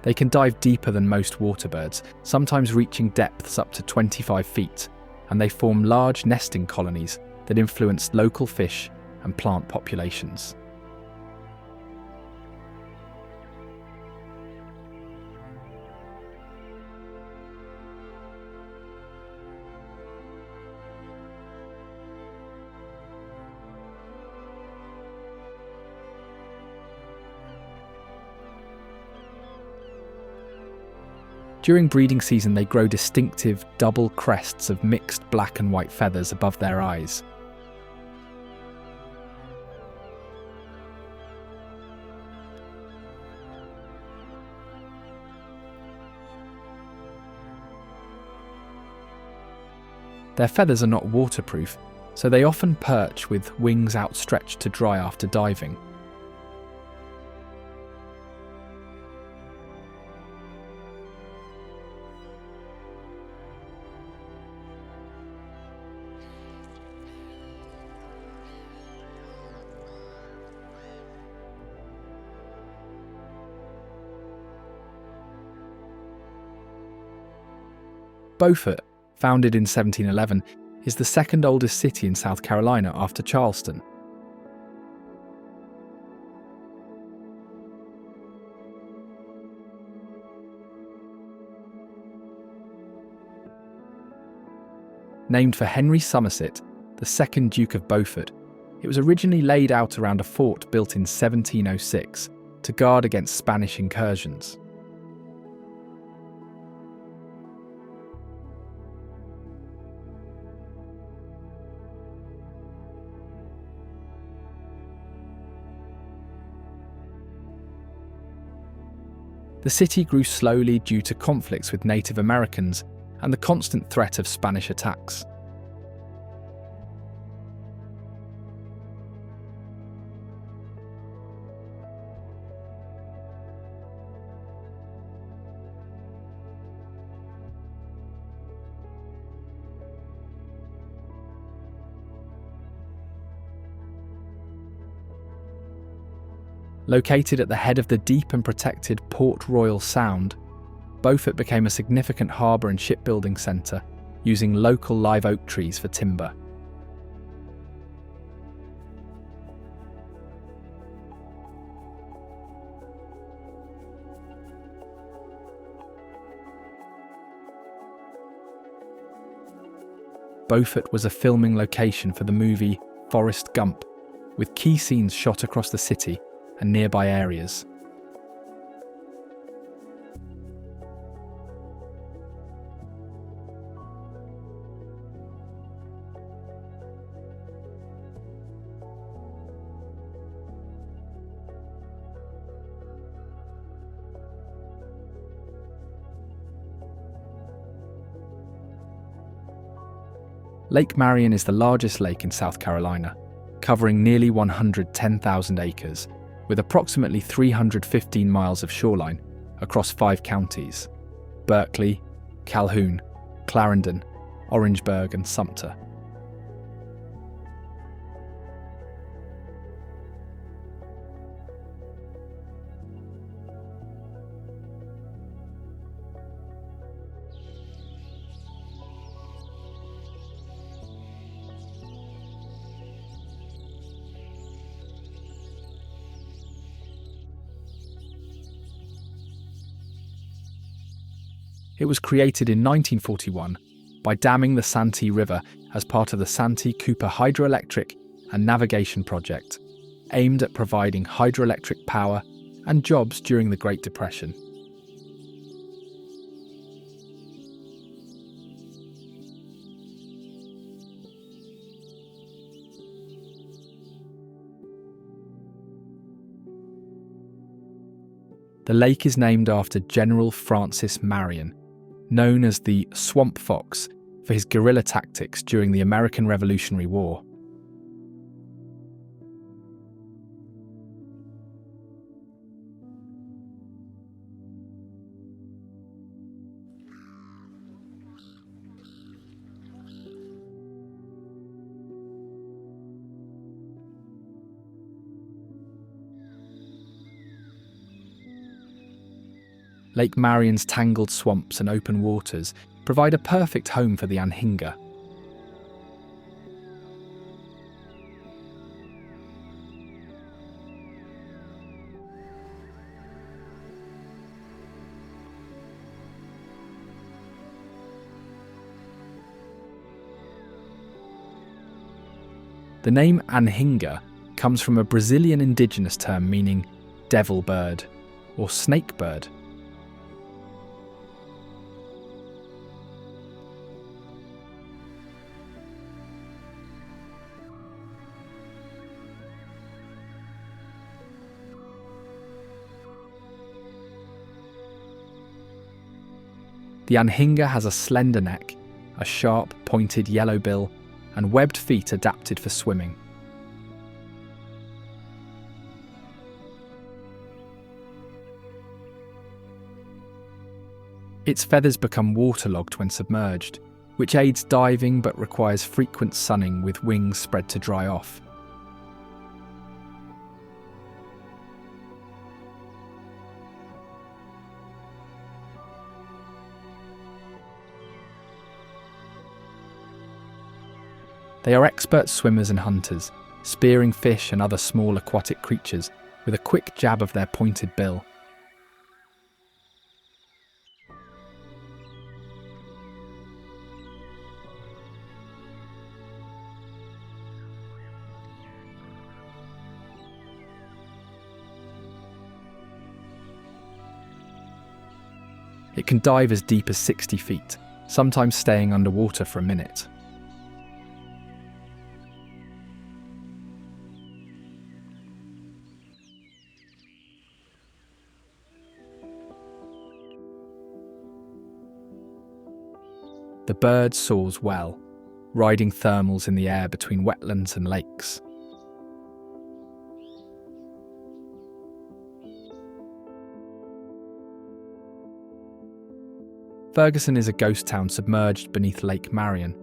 They can dive deeper than most water birds, sometimes reaching depths up to 25 feet, and they form large nesting colonies that influence local fish and plant populations. During breeding season, they grow distinctive double crests of mixed black and white feathers above their eyes. Their feathers are not waterproof, so they often perch with wings outstretched to dry after diving. Beaufort, founded in 1711, is the second oldest city in South Carolina after Charleston. Named for Henry Somerset, the second Duke of Beaufort, it was originally laid out around a fort built in 1706 to guard against Spanish incursions. The city grew slowly due to conflicts with Native Americans and the constant threat of Spanish attacks. Located at the head of the deep and protected Port Royal Sound, Beaufort became a significant harbour and shipbuilding centre, using local live oak trees for timber. Beaufort was a filming location for the movie Forrest Gump, with key scenes shot across the city and nearby areas. Lake Marion is the largest lake in South Carolina, covering nearly 110,000 acres, with approximately 315 miles of shoreline across 5 counties: Berkeley, Calhoun, Clarendon, Orangeburg, and Sumter. It was created in 1941 by damming the Santee River as part of the Santee Cooper Hydroelectric and Navigation Project, aimed at providing hydroelectric power and jobs during the Great Depression. The lake is named after General Francis Marion, known as the Swamp Fox for his guerrilla tactics during the American Revolutionary War. Lake Marion's tangled swamps and open waters provide a perfect home for the anhinga. The name anhinga comes from a Brazilian indigenous term meaning devil bird or snake bird. The anhinga has a slender neck, a sharp, pointed yellow bill, and webbed feet adapted for swimming. Its feathers become waterlogged when submerged, which aids diving but requires frequent sunning with wings spread to dry off. They are expert swimmers and hunters, spearing fish and other small aquatic creatures with a quick jab of their pointed bill. It can dive as deep as 60 feet, sometimes staying underwater for a minute. The bird soars well, riding thermals in the air between wetlands and lakes. Ferguson is a ghost town submerged beneath Lake Marion.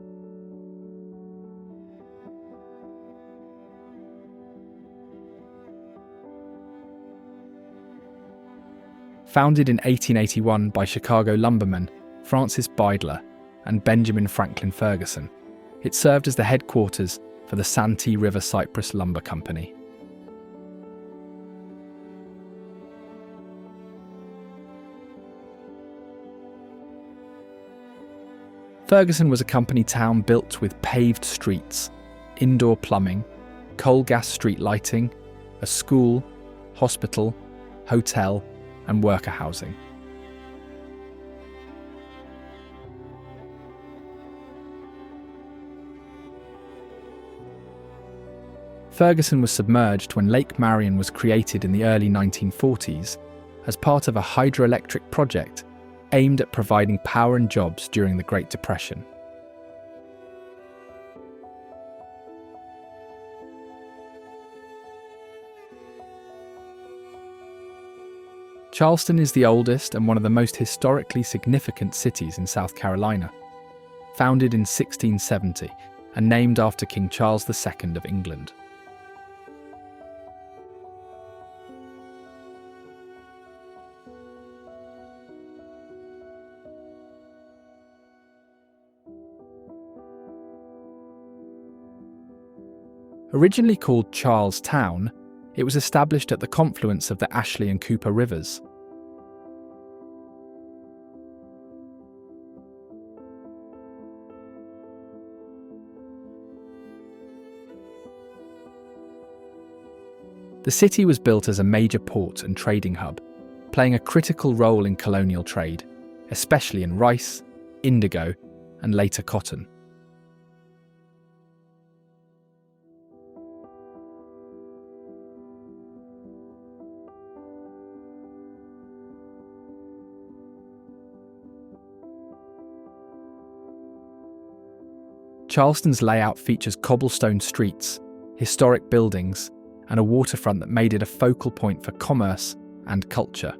Founded in 1881 by Chicago lumbermen Francis Beidler and Benjamin Franklin Ferguson, it served as the headquarters for the Santee River Cypress Lumber Company. Ferguson was a company town built with paved streets, indoor plumbing, coal gas street lighting, a school, hospital, hotel, and worker housing. Ferguson was submerged when Lake Marion was created in the early 1940s as part of a hydroelectric project aimed at providing power and jobs during the Great Depression. Charleston is the oldest and one of the most historically significant cities in South Carolina, founded in 1670 and named after King Charles II of England. Originally called Charles Town, it was established at the confluence of the Ashley and Cooper rivers. The city was built as a major port and trading hub, playing a critical role in colonial trade, especially in rice, indigo, and later cotton. Charleston's layout features cobblestone streets, historic buildings, and a waterfront that made it a focal point for commerce and culture.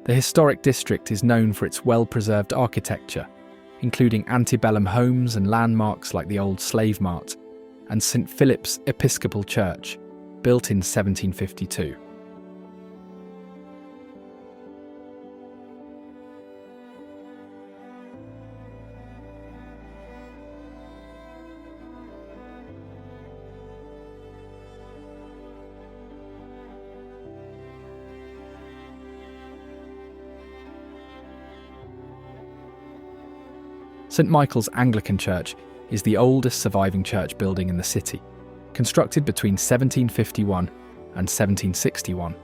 The historic district is known for its well-preserved architecture, including antebellum homes and landmarks like the old Slave Mart and St. Philip's Episcopal Church, built in 1752. St. Michael's Anglican Church is the oldest surviving church building in the city, constructed between 1751 and 1761.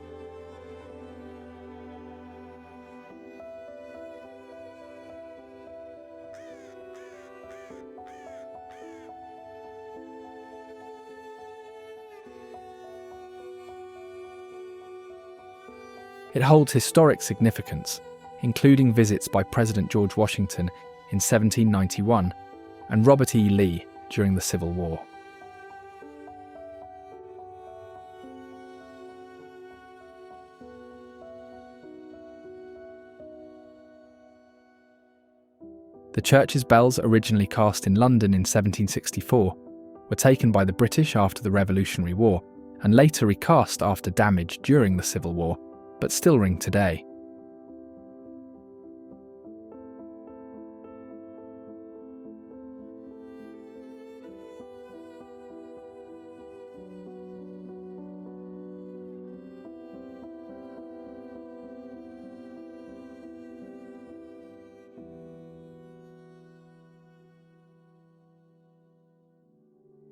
It holds historic significance, including visits by President George Washington in 1791 and Robert E. Lee during the Civil War. The church's bells, originally cast in London in 1764, were taken by the British after the Revolutionary War and later recast after damage during the Civil War, but still ring today.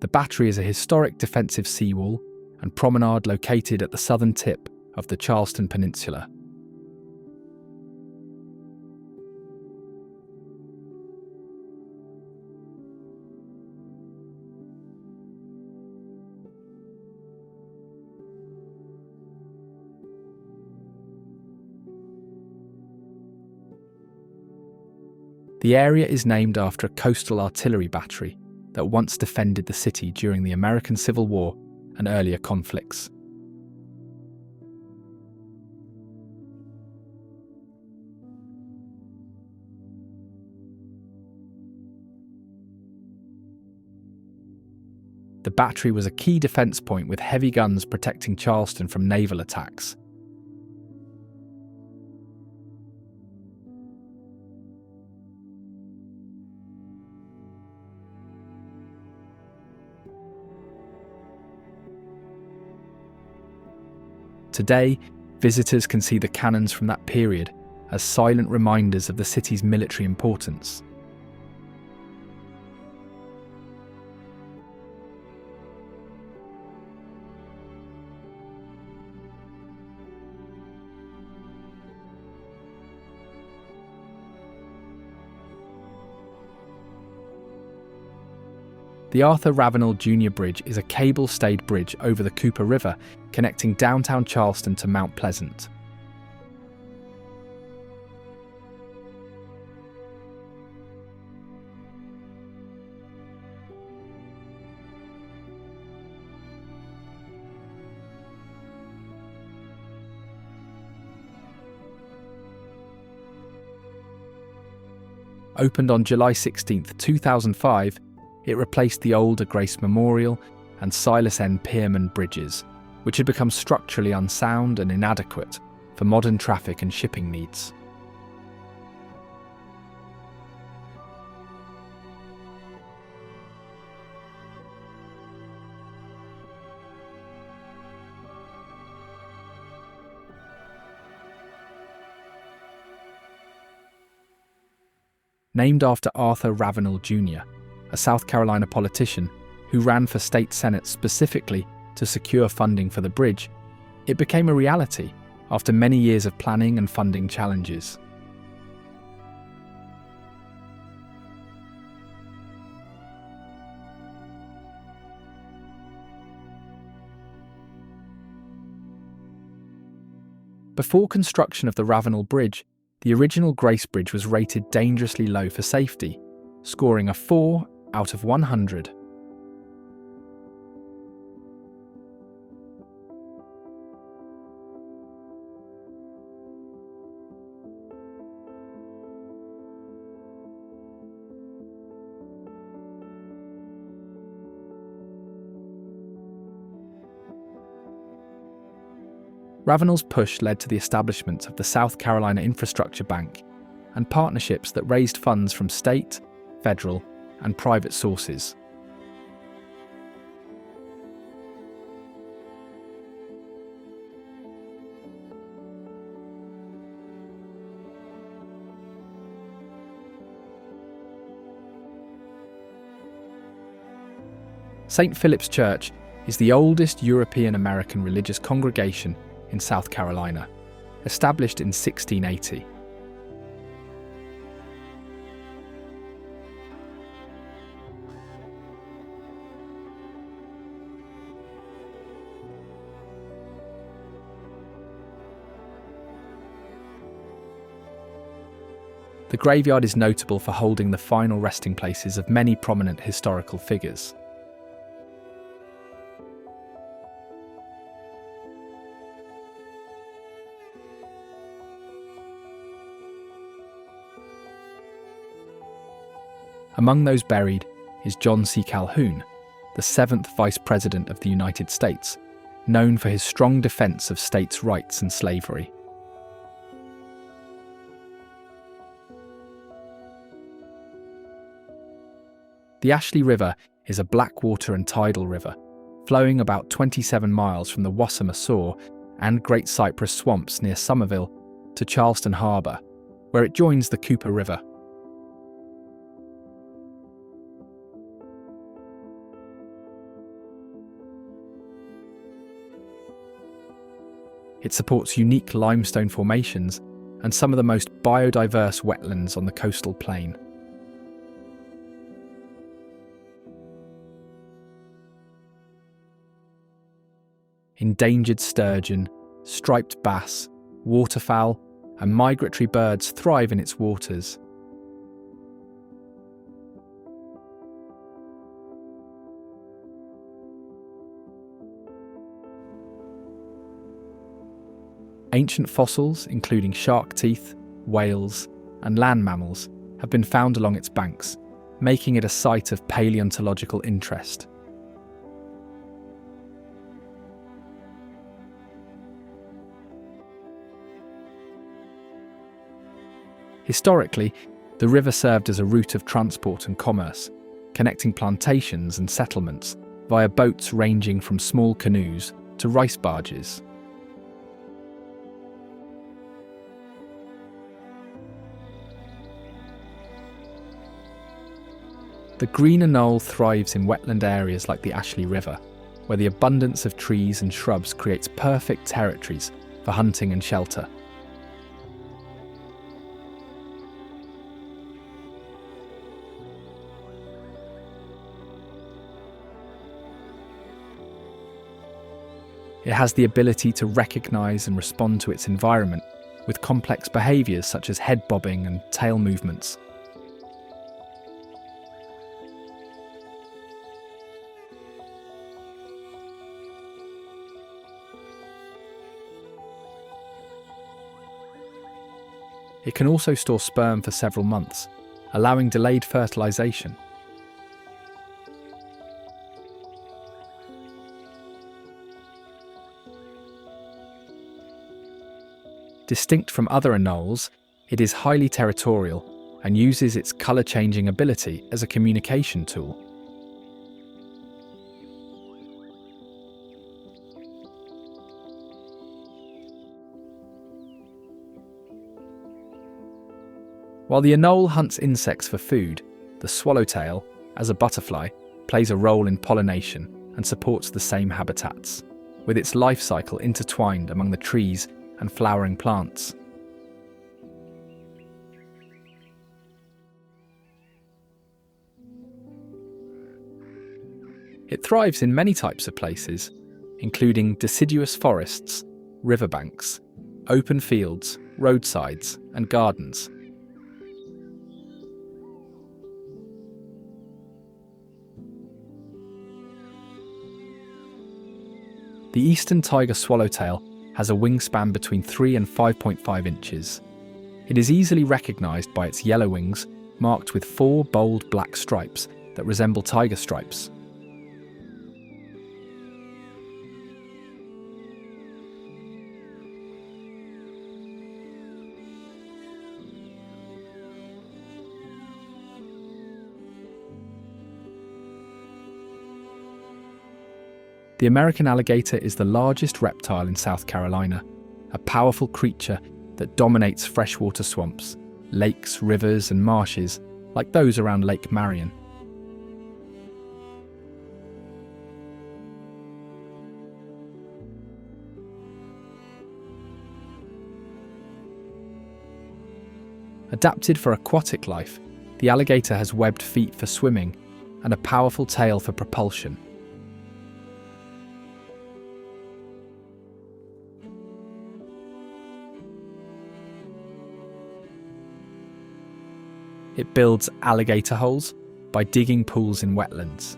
The battery is a historic defensive seawall and promenade located at the southern tip of the Charleston Peninsula. The area is named after a coastal artillery battery that once defended the city during the American Civil War and earlier conflicts. The battery was a key defence point with heavy guns protecting Charleston from naval attacks. Today, visitors can see the cannons from that period as silent reminders of the city's military importance. The Arthur Ravenel Jr. Bridge is a cable-stayed bridge over the Cooper River connecting downtown Charleston to Mount Pleasant. Opened on July 16, 2005, it replaced the older Grace Memorial and Silas N. Pierman bridges, which had become structurally unsound and inadequate for modern traffic and shipping needs. Named after Arthur Ravenel Jr., a South Carolina politician who ran for state senate specifically to secure funding for the bridge, it became a reality after many years of planning and funding challenges. Before construction of the Ravenel Bridge, the original Grace Bridge was rated dangerously low for safety, scoring a 4 out of 100. Ravenel's push led to the establishment of the South Carolina Infrastructure Bank and partnerships that raised funds from state, federal, and private sources. St. Philip's Church is the oldest European American religious congregation in South Carolina, established in 1680. The graveyard is notable for holding the final resting places of many prominent historical figures. Among those buried is John C. Calhoun, the 7th Vice President of the United States, known for his strong defense of states' rights and slavery. The Ashley River is a blackwater and tidal river, flowing about 27 miles from the Wassamer Soar and Great Cypress Swamps near Somerville to Charleston Harbour, where it joins the Cooper River. It supports unique limestone formations and some of the most biodiverse wetlands on the coastal plain. Endangered sturgeon, striped bass, waterfowl, and migratory birds thrive in its waters. Ancient fossils, including shark teeth, whales, and land mammals, have been found along its banks, making it a site of paleontological interest. Historically, the river served as a route of transport and commerce, connecting plantations and settlements via boats ranging from small canoes to rice barges. The greener knoll thrives in wetland areas like the Ashley River, where the abundance of trees and shrubs creates perfect territories for hunting and shelter. It has the ability to recognise and respond to its environment with complex behaviours such as head bobbing and tail movements. It can also store sperm for several months, allowing delayed fertilisation. Distinct from other anoles, it is highly territorial and uses its colour-changing ability as a communication tool. While the anole hunts insects for food, the swallowtail, as a butterfly, plays a role in pollination and supports the same habitats, with its life cycle intertwined among the trees and flowering plants. It thrives in many types of places, including deciduous forests, riverbanks, open fields, roadsides, and gardens. The eastern tiger swallowtail has a wingspan between 3 and 5.5 inches. It is easily recognised by its yellow wings, marked with 4 bold black stripes that resemble tiger stripes. The American alligator is the largest reptile in South Carolina, a powerful creature that dominates freshwater swamps, lakes, rivers, and marshes like those around Lake Marion. Adapted for aquatic life, the alligator has webbed feet for swimming and a powerful tail for propulsion. It builds alligator holes by digging pools in wetlands.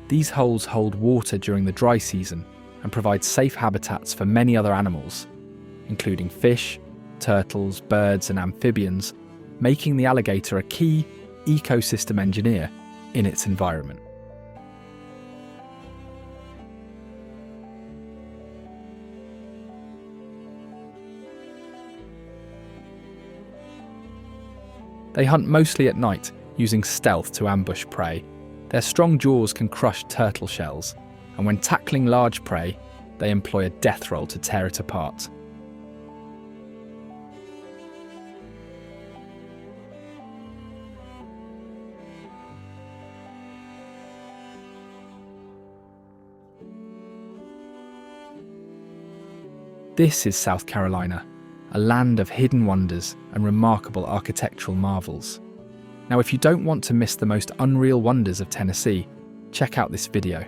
These holes hold water during the dry season and provide safe habitats for many other animals, including fish, turtles, birds and amphibians, making the alligator a key ecosystem engineer in its environment. They hunt mostly at night, using stealth to ambush prey. Their strong jaws can crush turtle shells, and when tackling large prey, they employ a death roll to tear it apart. This is South Carolina, a land of hidden wonders and remarkable architectural marvels. Now, if you don't want to miss the most unreal wonders of Tennessee, check out this video.